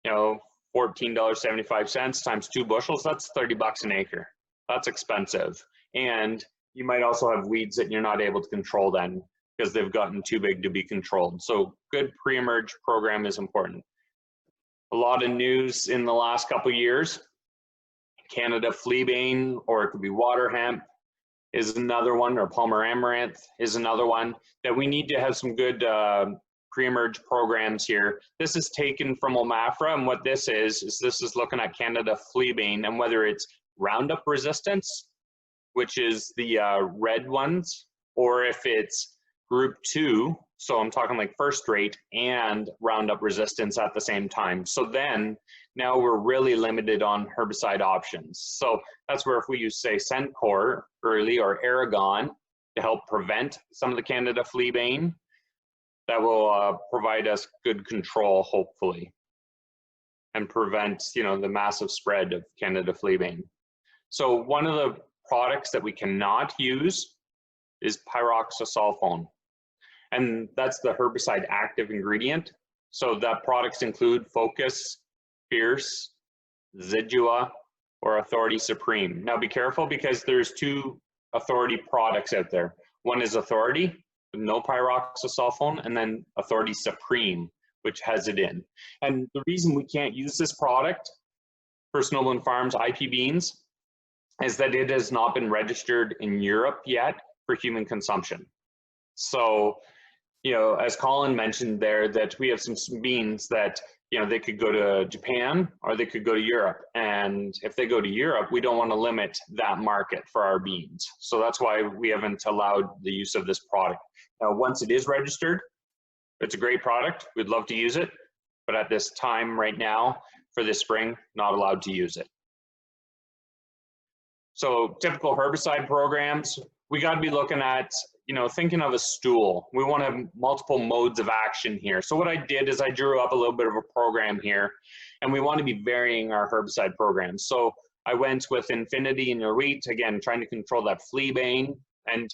you know, $14.75 times 2 bushels, that's 30 bucks an acre. That's expensive. And you might also have weeds that you're not able to control then because they've gotten too big to be controlled. So good pre-emerge program is important. A lot of news in the last couple of years. Canada fleabane, or it could be water hemp, is another one, or Palmer amaranth is another one that we need to have some good pre-emerge programs here. This is taken from Omafra, and what this is this is looking at Canada fleabane and whether it's Roundup resistance, which is the red ones, or if it's group 2, so I'm talking like first rate and Roundup resistance at the same time. So then now we're really limited on herbicide options. So that's where if we use, say, Sencor early or Aragon to help prevent some of the Candida fleabane, that will provide us good control, hopefully, and prevent, you know, the massive spread of Candida fleabane. So one of the products that we cannot use is pyroxasulfone, and that's the herbicide active ingredient. So that products include Focus, Fierce, Zidua, or Authority Supreme. Now be careful because there's 2 Authority products out there. One is Authority, with no pyroxasulfone, and then Authority Supreme, which has it in. And the reason we can't use this product for Snobelen Farms IP beans is that it has not been registered in Europe yet for human consumption. So, you know, as Colin mentioned there, that we have some beans that, you know, they could go to Japan or they could go to Europe. And if they go to Europe, we don't want to limit that market for our beans. So that's why we haven't allowed the use of this product. Now, once it is registered, it's a great product. We'd love to use it. But at this time right now, for this spring, not allowed to use it. So typical herbicide programs, we got to be looking at, you know, thinking of a stool. We want to have multiple modes of action here. So what I did is I drew up a little bit of a program here, and we want to be varying our herbicide programs. So I went with Infinity in your wheat, again, trying to control that fleabane. And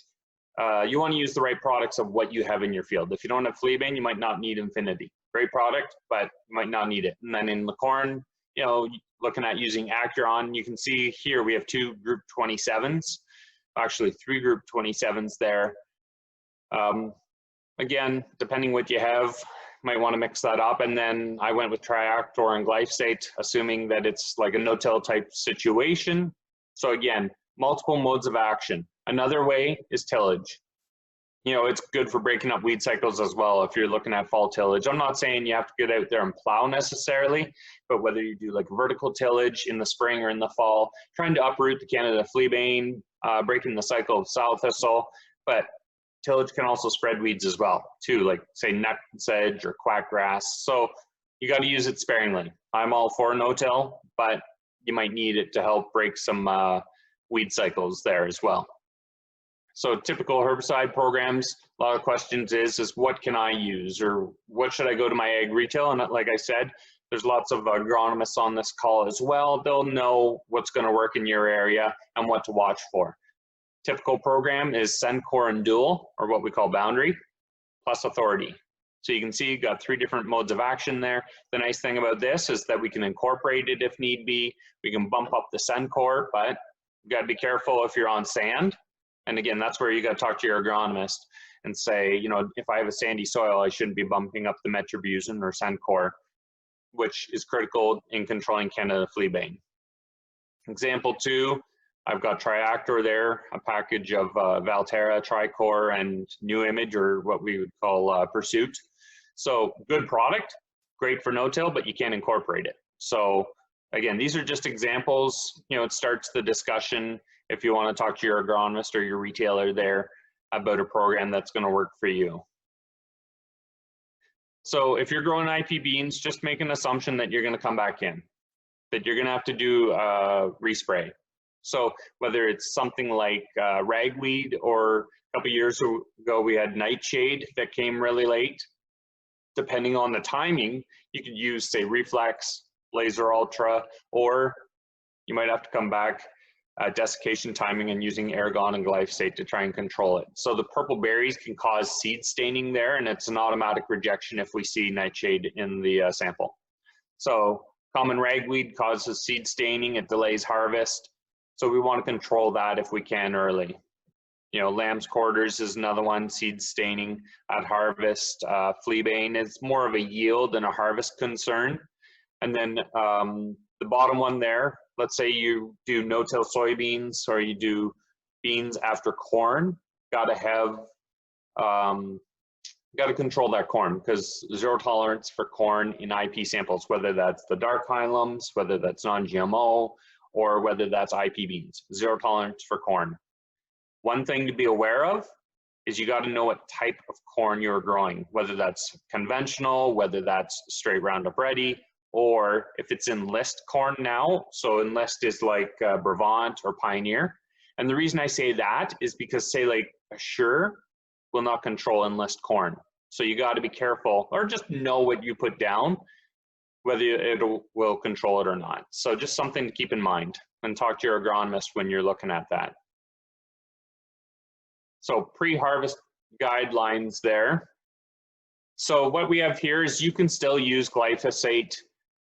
you want to use the right products of what you have in your field. If you don't have fleabane, you might not need Infinity. Great product, but you might not need it. And then in the corn, you know, looking at using Acuron, you can see here we have 2 group 27s, actually 3 group 27s there. Again, depending what you have, might want to mix that up. And then I went with Triactor and glyphosate, assuming that it's like a no-till type situation. So again, multiple modes of action. Another way is tillage. You know, it's good for breaking up weed cycles as well if you're looking at fall tillage. I'm not saying you have to get out there and plow necessarily, but whether you do like vertical tillage in the spring or in the fall, trying to uproot the Candida fleabane, breaking the cycle of sow thistle, but tillage can also spread weeds as well too, like say nutsedge or quackgrass. So you got to use it sparingly. I'm all for no-till, but you might need it to help break some weed cycles there as well. So typical herbicide programs, a lot of questions is what can I use, or what should I go to my ag retail? And like I said, there's lots of agronomists on this call as well. They'll know what's going to work in your area and what to watch for. Typical program is Sencor and Dual, or what we call Boundary, plus Authority. So you can see you've got 3 different modes of action there. The nice thing about this is that we can incorporate it if need be. We can bump up the Sencor, but you got to be careful if you're on sand. And again, that's where you got to talk to your agronomist and say, you know, if I have a sandy soil, I shouldn't be bumping up the metribuzin or Sencor, which is critical in controlling Candida fleabane. Example 2, I've got Triactor there, a package of Valterra, Tricor, and New Image, or what we would call Pursuit. So good product, great for no-till, but you can't incorporate it. So again, these are just examples. You know, it starts the discussion if you want to talk to your agronomist or your retailer there about a program that's going to work for you. So if you're growing IP beans, just make an assumption that you're going to come back in, that you're going to have to do respray. So whether it's something like ragweed, or a couple years ago we had nightshade that came really late, depending on the timing, you could use, say, Reflex, Laser Ultra, or you might have to come back desiccation timing and using Aragon and glyphosate to try and control it. So the purple berries can cause seed staining there, and it's an automatic rejection if we see nightshade in the sample. So common ragweed causes seed staining, it delays harvest. So we want to control that if we can early. You know, lamb's quarters is another one, seed staining at harvest. Fleabane is more of a yield and a harvest concern. And then the bottom one there, let's say you do no-till soybeans or you do beans after corn, got to control that corn, because zero tolerance for corn in IP samples, whether that's the dark hilums, whether that's non-GMO, or whether that's IP beans, zero tolerance for corn. One thing to be aware of is you got to know what type of corn you're growing, whether that's conventional, whether that's straight Roundup Ready, or if it's enlist corn now. So enlist is like Brevant or Pioneer. And the reason I say that is because, say, like Assure will not control enlist corn. So you got to be careful, or just know what you put down, whether it will control it or not. So just something to keep in mind, and talk to your agronomist when you're looking at that. So pre-harvest guidelines there. So what we have here is you can still use glyphosate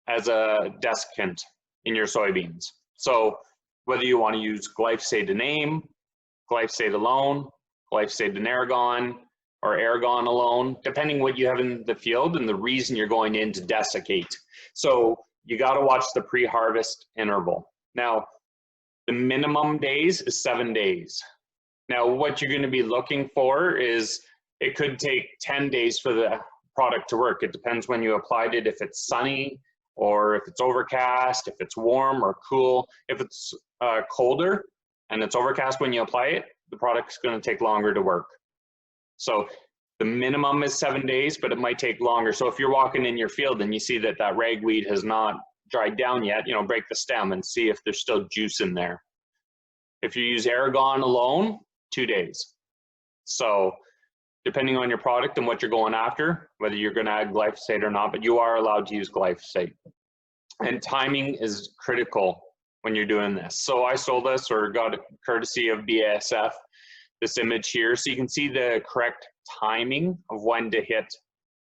as a desiccant in your soybeans. So whether you want to use glyphosate in AIM, glyphosate alone, glyphosate in Aragon, or Aragon alone, depending what you have in the field and the reason you're going in to desiccate. So you got to watch the pre-harvest interval. Now, the minimum days is 7 days. Now, what you're going to be looking for is it could take 10 days for the product to work. It depends when you applied it, if it's sunny or if it's overcast, if it's warm or cool. If it's colder and it's overcast when you apply it, the product's going to take longer to work. So the minimum is 7 days, but it might take longer. So if you're walking in your field and you see that that ragweed has not dried down yet, you know, break the stem and see if there's still juice in there. If you use Aragon alone, 2 days. So depending on your product and what you're going after, whether you're going to add glyphosate or not, but you are allowed to use glyphosate. And timing is critical when you're doing this. So I sold this, or got a courtesy of BASF, this image here. So you can see the correct timing of when to hit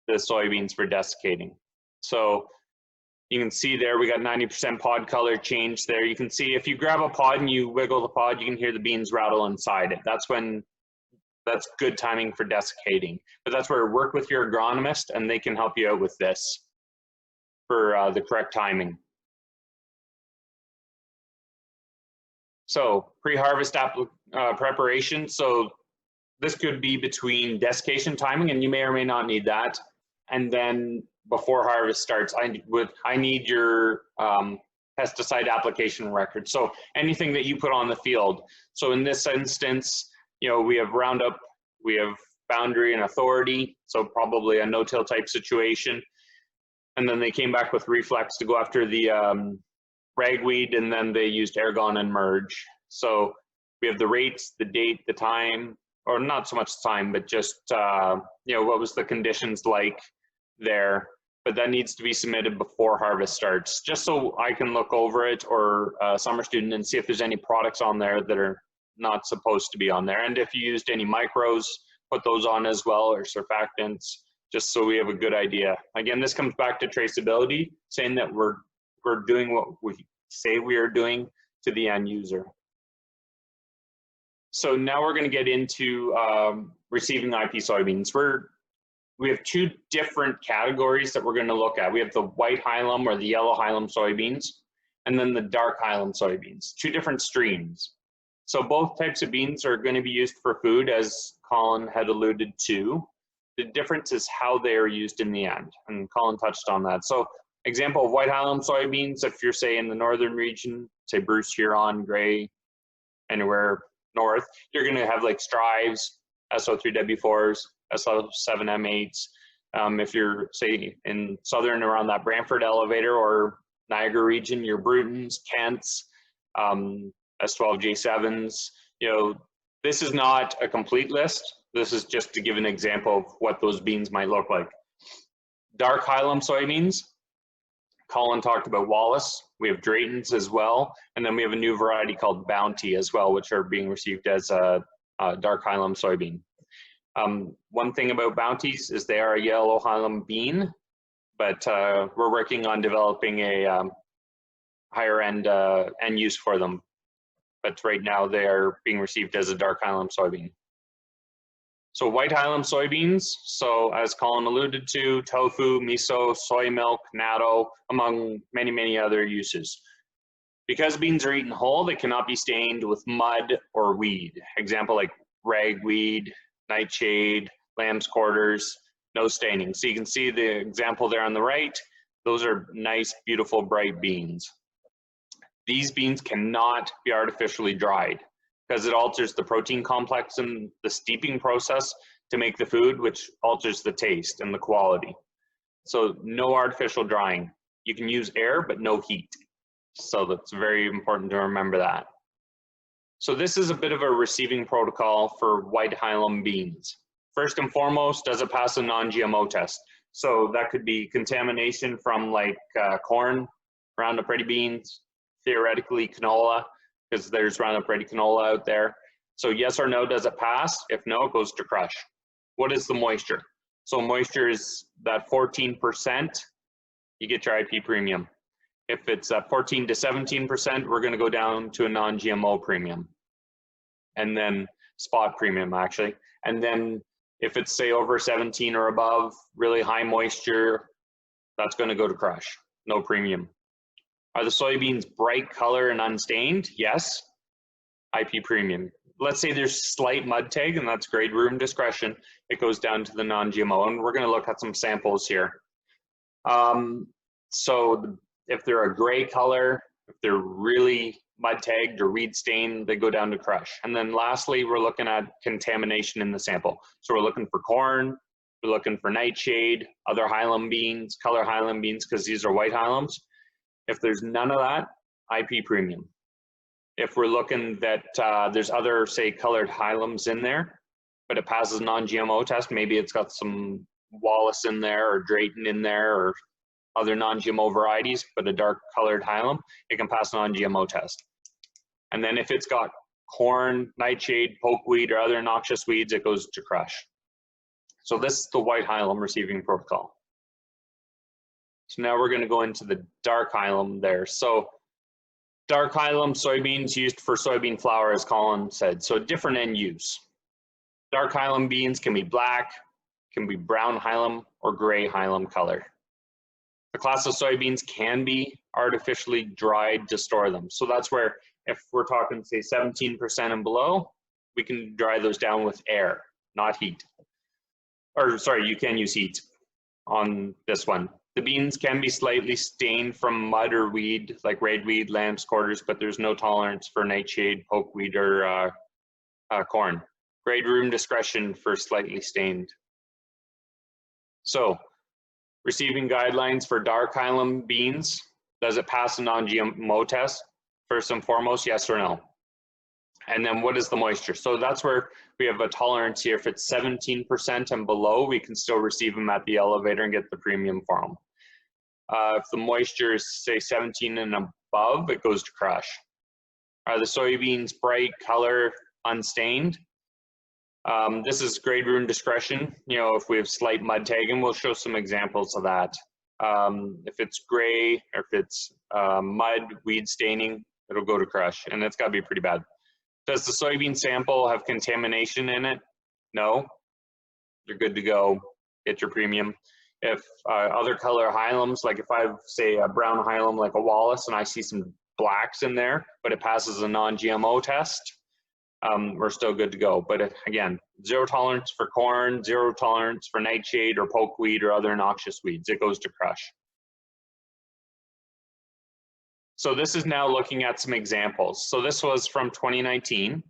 the soybeans for desiccating. So you can see there, we got 90% pod color change there. You can see if you grab a pod and you wiggle the pod, you can hear the beans rattle inside it. That's good timing for desiccating. But that's where work with your agronomist and they can help you out with this for the correct timing. So pre-harvest preparation. So this could be between desiccation timing, and you may or may not need that. And then before harvest starts, I need your pesticide application record. So anything that you put on the field. So in this instance, you know, we have Roundup, we have Boundary and Authority, so probably a no-till type situation. And then they came back with Reflex to go after the ragweed, and then they used Aragon and Merge. So we have the rates, the date, the time, or not so much time, but just, you know, what was the conditions like there. But that needs to be submitted before harvest starts, just so I can look over it, or a summer student, and see if there's any products on there that are not supposed to be on there. And if you used any micros, put those on as well, or surfactants, just so we have a good idea. Again, this comes back to traceability, saying that we're doing what we say we are doing to the end user. So now we're going to get into receiving IP soybeans. We have two different categories that we're going to look at. We have the white hilum or the yellow hilum soybeans, and then the dark hilum soybeans, two different streams. So both types of beans are going to be used for food, as Colin had alluded to. The difference is how they are used in the end, and Colin touched on that. So example of white hilum soybeans, if you're, say, in the northern region, say Bruce, Huron, Gray, anywhere north, you're going to have like Strives, SO3W4s, SO7M8s. If you're, say, in southern around that Brantford elevator or Niagara region, your Brutons, Kents, S12J7s. You know, this is not a complete list. This is just to give an example of what those beans might look like. Dark hilum soybeans, Colin talked about Wallace. We have Drayton's as well. And then we have a new variety called Bounty as well, which are being received as a dark hilum soybean. One thing about Bounties is they are a yellow hilum bean, but we're working on developing a higher end use for them. But right now they are being received as a dark hilum soybean. So white hilum soybeans, so as Colin alluded to, tofu, miso, soy milk, natto, among many, many other uses. Because beans are eaten whole, they cannot be stained with mud or weed. Example like ragweed, nightshade, lamb's quarters, no staining. So you can see the example there on the right. Those are nice, beautiful, bright beans. These beans cannot be artificially dried. because it alters the protein complex in the steeping process to make the food, which alters the taste and the quality. So no artificial drying. You can use air, but no heat. So that's very important to remember that. So this is a bit of a receiving protocol for white hilum beans. First and foremost, does it pass a non-GMO test? So that could be contamination from like corn, Roundup Ready beans, theoretically canola, because there's Roundup Ready canola out there. So yes or no, does it pass? If no, it goes to crush. What is the moisture? So moisture is that 14%, you get your IP premium. If it's 14 to 17%, we're going to go down to a non-GMO premium. And then spot premium, actually. And then if it's, say, over 17 or above, really high moisture, that's going to go to crush, no premium. Are the soybeans bright color and unstained? Yes, IP premium. Let's say there's slight mud tag, and that's grade room discretion. It goes down to the non-GMO, and we're going to look at some samples here. So if they're a gray color, if they're really mud tagged or weed stained, they go down to crush. And then lastly, we're looking at contamination in the sample. So we're looking for corn, we're looking for nightshade, other hilum beans, color hilum beans, because these are white hilums. If there's none of that, IP premium. If we're looking that there's other, say, colored hilums in there, but it passes non-GMO test, maybe it's got some Wallace in there or Drayton in there or other non-GMO varieties, but a dark colored hilum, it can pass non-GMO test. And then if it's got corn, nightshade, pokeweed, or other noxious weeds, it goes to crush. So this is the white hilum receiving protocol. So now we're going to go into the dark hilum there. So dark hilum soybeans used for soybean flour, as Colin said, so different end use. Dark hilum beans can be black, can be brown hilum, or gray hilum color. The class of soybeans can be artificially dried to store them. So that's where, if we're talking, say, 17% and below, we can dry those down with air, not heat. Or sorry, you can use heat on this one. The beans can be slightly stained from mud or weed, like ragweed, lamb's quarters, but there's no tolerance for nightshade, pokeweed, or corn. Grade room discretion for slightly stained. So, receiving guidelines for dark hilum beans. Does it pass a non-GMO test? First and foremost, yes or no. And then what is the moisture? So that's where we have a tolerance here. If it's 17% and below, we can still receive them at the elevator and get the premium for them. If the moisture is, say, 17 and above, it goes to crush. Are the soybeans bright color, unstained? This is grade room discretion. You know, if we have slight mud tagging, we'll show some examples of that. If it's gray or if it's mud, weed staining, it'll go to crush, and it's got to be pretty bad. Does the soybean sample have contamination in it? No. You're good to go. Get your premium. If other color hilums, like if I have, say, a brown hilum like a Wallace and I see some blacks in there, but it passes a non-GMO test, we're still good to go. But again, zero tolerance for corn, zero tolerance for nightshade or pokeweed or other noxious weeds. It goes to crush. So this is now looking at some examples. So this was from 2019.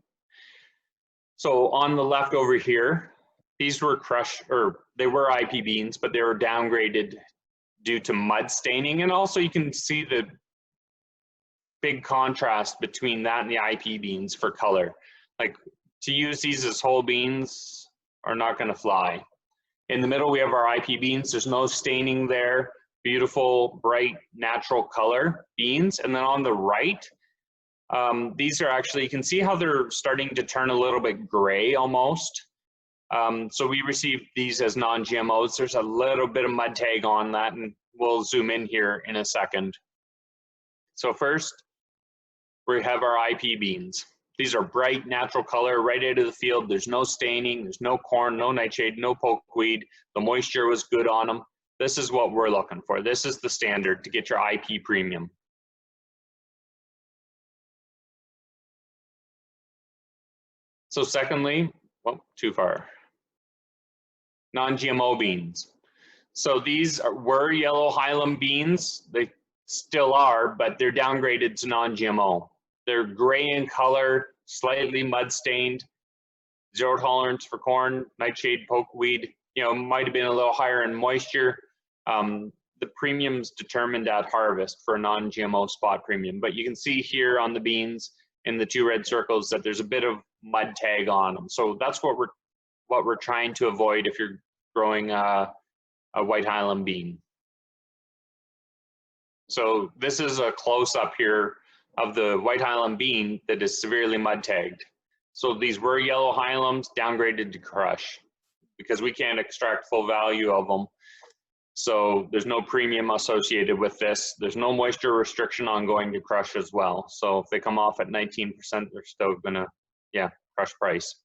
So on the left over here, these were crush, or they were IP beans, but they were downgraded due to mud staining. And also you can see the big contrast between that and the IP beans for color. Like, to use these as whole beans are not going to fly. In the middle, we have our IP beans. There's no staining there. Beautiful, bright, natural color beans. And then on the right, these are actually, you can see how they're starting to turn a little bit gray almost. So we received these as non-GMOs. There's a little bit of mud tag on that, and we'll zoom in here in a second. So first, we have our IP beans. These are bright, natural color, right out of the field. There's no staining, there's no corn, no nightshade, no pokeweed. The moisture was good on them. This is what we're looking for. This is the standard to get your IP premium. So secondly, well, too far. Non-GMO beans. So these were yellow hilum beans. They still are, but they're downgraded to non-GMO. They're gray in color, slightly mud stained, 0 tolerance for corn, nightshade, pokeweed, might have been a little higher in moisture. The premium's determined at harvest for a non-GMO spot premium, but you can see here on the beans in the 2 red circles that there's a bit of mud tag on them. So that's what we're trying to avoid if you're growing a White Highland bean. So this is a close-up here of the White Highland bean that is severely mud tagged. So these were yellow Highlands downgraded to crush because we can't extract full value of them. So there's no premium associated with this. There's no moisture restriction on going to crush as well. So if they come off at 19%, they're still gonna, crush price.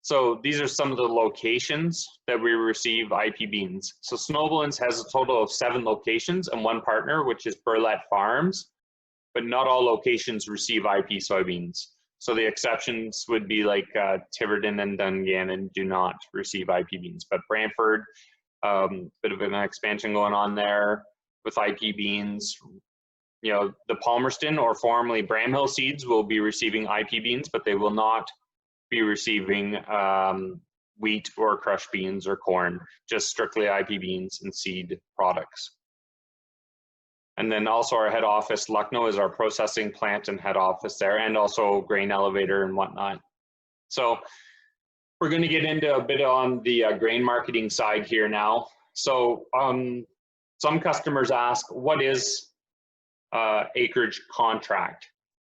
So these are some of the locations that we receive IP beans. So Snobelen's has a total of 7 locations and 1 partner, which is Burlette Farms, but not all locations receive IP soybeans. So the exceptions would be like Tiverton and Dungannon do not receive IP beans, but Brantford, bit of an expansion going on there with IP beans. The Palmerston or formerly Bramhill seeds will be receiving IP beans, but they will not be receiving wheat or crushed beans or corn, just strictly IP beans and seed products. And then also our head office, Lucknow, is our processing plant and head office there, and also grain elevator and whatnot. So we're going to get into a bit on the grain marketing side here now. So some customers ask, what is acreage contract?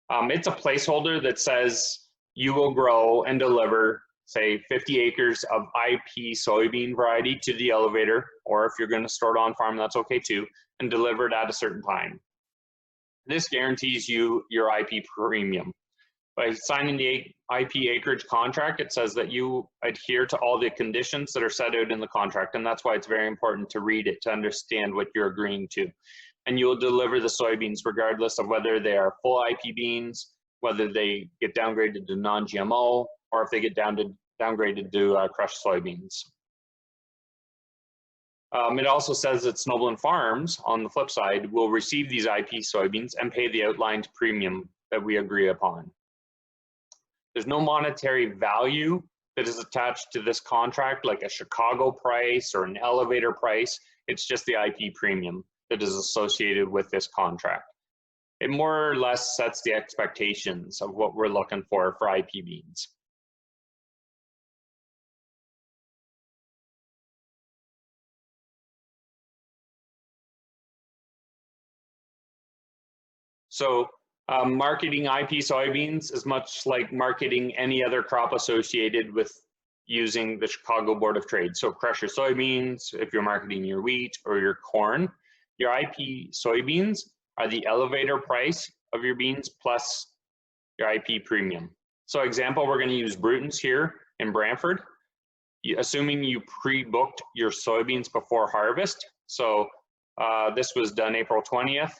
It's a placeholder that says you will grow and deliver, say, 50 acres of IP soybean variety to the elevator, or if you're going to store it on farm, that's okay too, and deliver it at a certain time. This guarantees you your IP premium. By signing the IP acreage contract, it says that you adhere to all the conditions that are set out in the contract, and that's why it's very important to read it to understand what you're agreeing to. And you'll deliver the soybeans regardless of whether they are full IP beans, whether they get downgraded to non-GMO, or if they get downgraded to crushed soybeans. It also says that Snobelen Farms, on the flip side, will receive these IP soybeans and pay the outlined premium that we agree upon. There's no monetary value that is attached to this contract, like a Chicago price or an elevator price. It's just the IP premium that is associated with this contract. It more or less sets the expectations of what we're looking for IP beans. So marketing IP soybeans is much like marketing any other crop associated with using the Chicago Board of Trade. So crush your soybeans, if you're marketing your wheat or your corn, your IP soybeans are the elevator price of your beans plus your IP premium. So example, we're going to use Bruton's here in Brantford, assuming you pre-booked your soybeans before harvest. So this was done April 20th.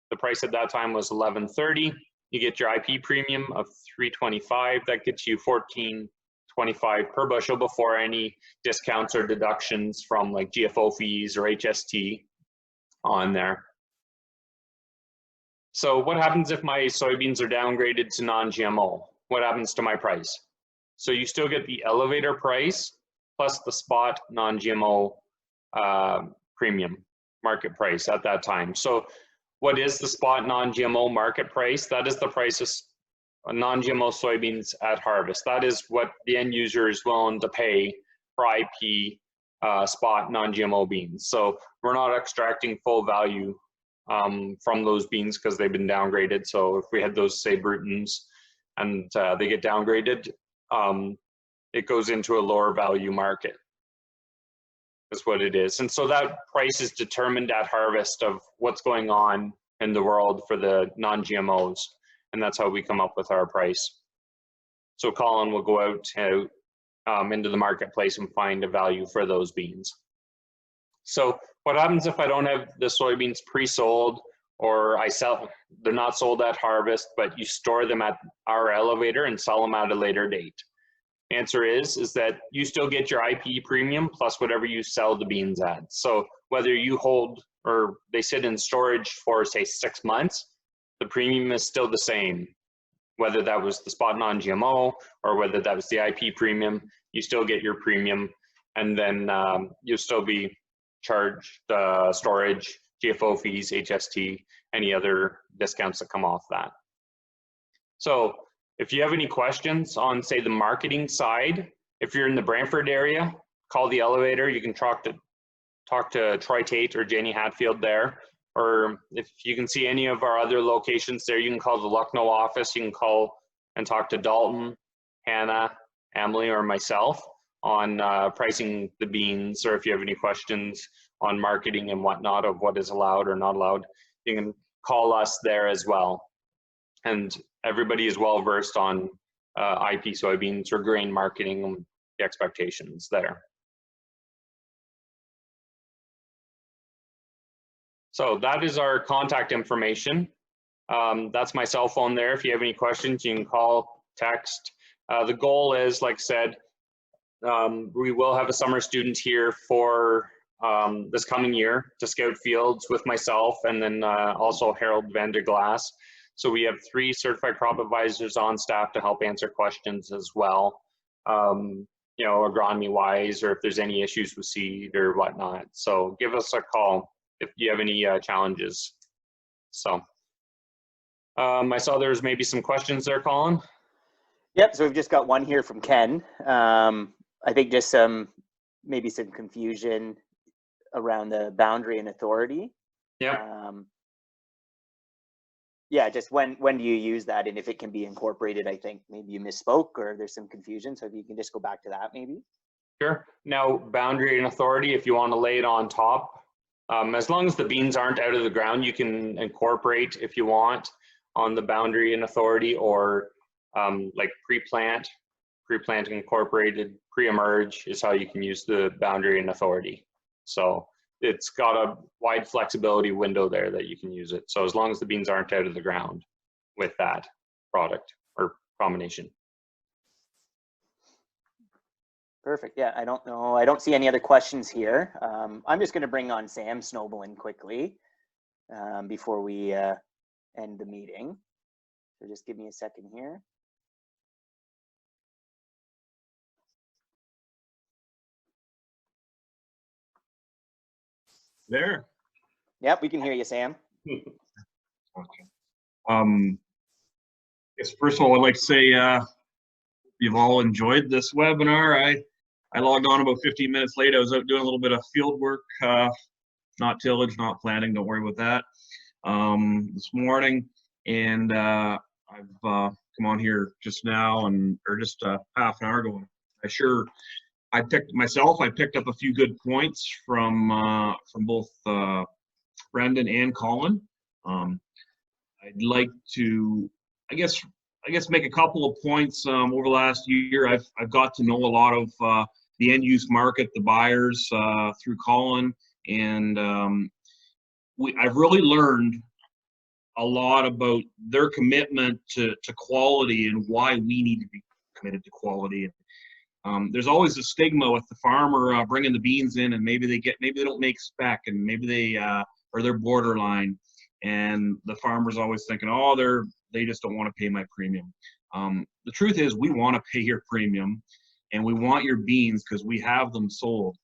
The price at that time was $11.30. You get your IP premium of $3.25. That gets you $14.25 per bushel before any discounts or deductions from like GFO fees or HST on there. So what happens if my soybeans are downgraded to non-GMO? What happens to my price? So you still get the elevator price plus the spot non-GMO premium market price at that time. So what is the spot non-GMO market price? That is the price of non-GMO soybeans at harvest. That is what the end user is willing to pay for IP spot non-GMO beans. So we're not extracting full value from those beans because they've been downgraded. So if we had those, say, Brutons, and they get downgraded, it goes into a lower value market. Is what it is. And so that price is determined at harvest of what's going on in the world for the non-GMOs. And that's how we come up with our price. So Colin will go out to, into the marketplace and find a value for those beans. So what happens if I don't have the soybeans pre-sold, or they're not sold at harvest, but you store them at our elevator and sell them at a later date? Answer is that you still get your IP premium plus whatever you sell the beans at. So whether you hold or they sit in storage for, say, 6 months, the premium is still the same. whether that was the spot non-GMO or whether that was the IP premium, you still get your premium, and then you'll still be charged storage, GFO fees, HST, any other discounts that come off that. So if you have any questions on, say, the marketing side, if you're in the Brantford area, call the elevator. You can talk to Troy Tate or Jenny Hatfield there. Or if you can see any of our other locations there, you can call the Lucknow office. You can call and talk to Dalton, Hannah, Emily, or myself on pricing the beans, or if you have any questions on marketing and whatnot of what is allowed or not allowed, you can call us there as well. And everybody is well versed on IP soybeans or grain marketing and the expectations there. So that is our contact information. That's my cell phone there. If you have any questions, you can call, text. The goal is, like I said, we will have a summer student here for this coming year to scout fields with myself, and then also Harold van der Glass. So we have 3 certified crop advisors on staff to help answer questions as well, you know, agronomy wise, or if there's any issues with seed or whatnot. So give us a call if you have any challenges. So I saw there's maybe some questions there, Colin. Yep, so we've just got one here from Ken. I think just maybe some confusion around the boundary and authority. Yeah. Yeah, just when do you use that, and if it can be incorporated? I think maybe you misspoke or there's some confusion, so if you can just go back to that maybe. Sure. Now, boundary and authority, if you want to lay it on top, as long as the beans aren't out of the ground, you can incorporate if you want on the boundary and authority, or like pre-plant incorporated, pre-emerge is how you can use the boundary and authority. So it's got a wide flexibility window there that you can use it. So as long as the beans aren't out of the ground with that product or combination. Perfect. Yeah, I don't know. I don't see any other questions here. I'm just going to bring on Sam Snobelen quickly before we end the meeting. So just give me a second here. There. Yep, we can hear you, Sam. Okay. Guess first of all, I'd like to say you've all enjoyed this webinar. I logged on about 15 minutes late. I was out doing a little bit of field work, not tillage, not planting. Don't worry about that. This morning, and I've come on here just now, or just half an hour ago. I picked up a few good points from both Brendan and Colin. I'd like to, I guess, make a couple of points. Over the last year, I've got to know a lot of the end-use market, the buyers, through Colin, and I've really learned a lot about their commitment to quality and why we need to be committed to quality. There's always a stigma with the farmer bringing the beans in, and maybe they don't make spec, and maybe they're borderline, and the farmer's always thinking, oh, they just don't want to pay my premium. The truth is, we want to pay your premium, and we want your beans because we have them sold.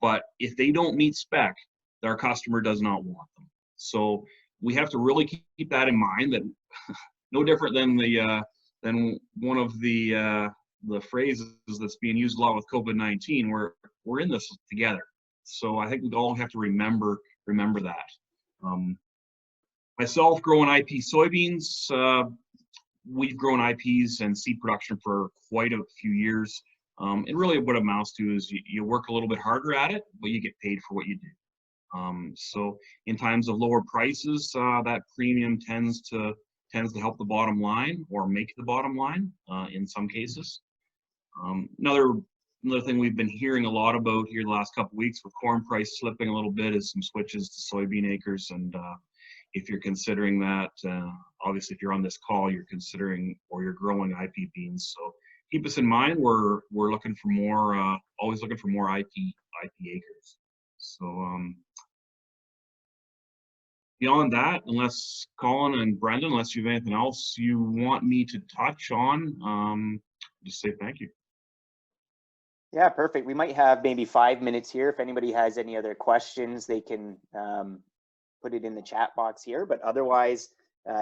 But if they don't meet spec, our customer does not want them. So we have to really keep that in mind. That no different than than one of the phrases that's being used a lot with COVID-19. We're in this together. So I think we all have to remember that. Myself, growing IP soybeans, we've grown IPs and seed production for quite a few years. And really what it amounts to is you work a little bit harder at it, but you get paid for what you do. So in times of lower prices, that premium tends to help the bottom line, or make the bottom line in some cases. Another thing we've been hearing a lot about here the last couple of weeks, with corn price slipping a little bit, is some switches to soybean acres. And if you're considering that, obviously if you're on this call, you're considering, or you're growing IP beans. So keep us in mind. We're looking for more, always looking for more IP acres. So beyond that, unless Colin and Brendan, unless you have anything else you want me to touch on, just say thank you. Yeah, perfect. We might have maybe 5 minutes here. If anybody has any other questions, they can put it in the chat box here. But otherwise,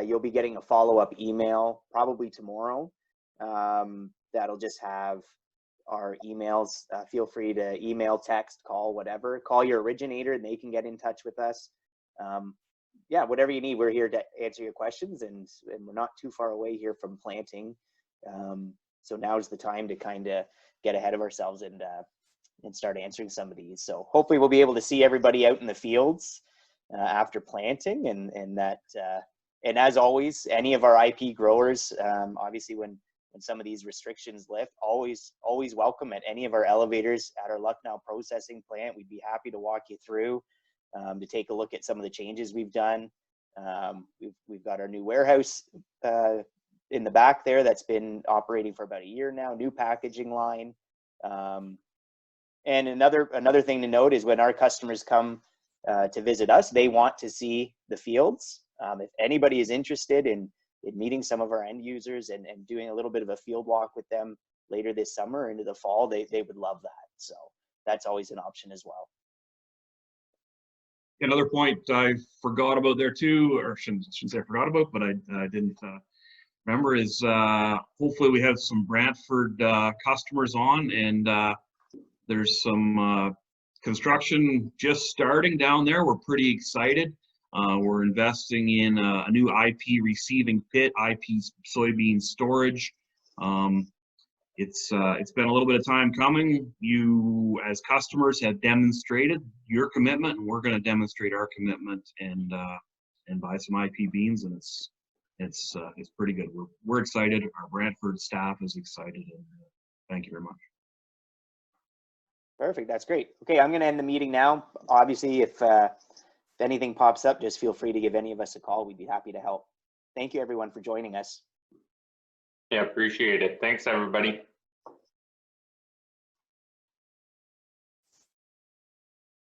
you'll be getting a follow-up email probably tomorrow. That'll just have our emails. Feel free to email, text, call, whatever. Call your originator and they can get in touch with us. Yeah, whatever you need, we're here to answer your questions, and we're not too far away here from planting. So now's the time to kind of get ahead of ourselves and start answering some of these. So hopefully we'll be able to see everybody out in the fields after planting, and that and as always, any of our IP growers, obviously when some of these restrictions lift, always welcome at any of our elevators at our Lucknow processing plant. We'd be happy to walk you through to take a look at some of the changes we've done. We've got our new warehouse in the back there that's been operating for about a year now, new packaging line. And another thing to note is when our customers come to visit us, they want to see the fields. If anybody is interested in meeting some of our end users and doing a little bit of a field walk with them later this summer or into the fall, they would love that. So that's always an option as well. Another point I forgot about there too, or shouldn't say I forgot about, but I didn't remember, is hopefully we have some Brantford customers on, and there's some construction just starting down there. We're pretty excited. We're investing in a new IP receiving pit, IP soybean storage. It's been a little bit of time coming. You, as customers, have demonstrated your commitment, and we're going to demonstrate our commitment and buy some IP beans, and it's pretty good. We're excited. Our Brantford staff is excited, and thank you very much. Perfect. That's great. Okay, I'm going to end the meeting now. Obviously, if anything pops up, just feel free to give any of us a call. We'd be happy to help. Thank you, everyone, for joining us. Yeah, appreciate it. Thanks, everybody.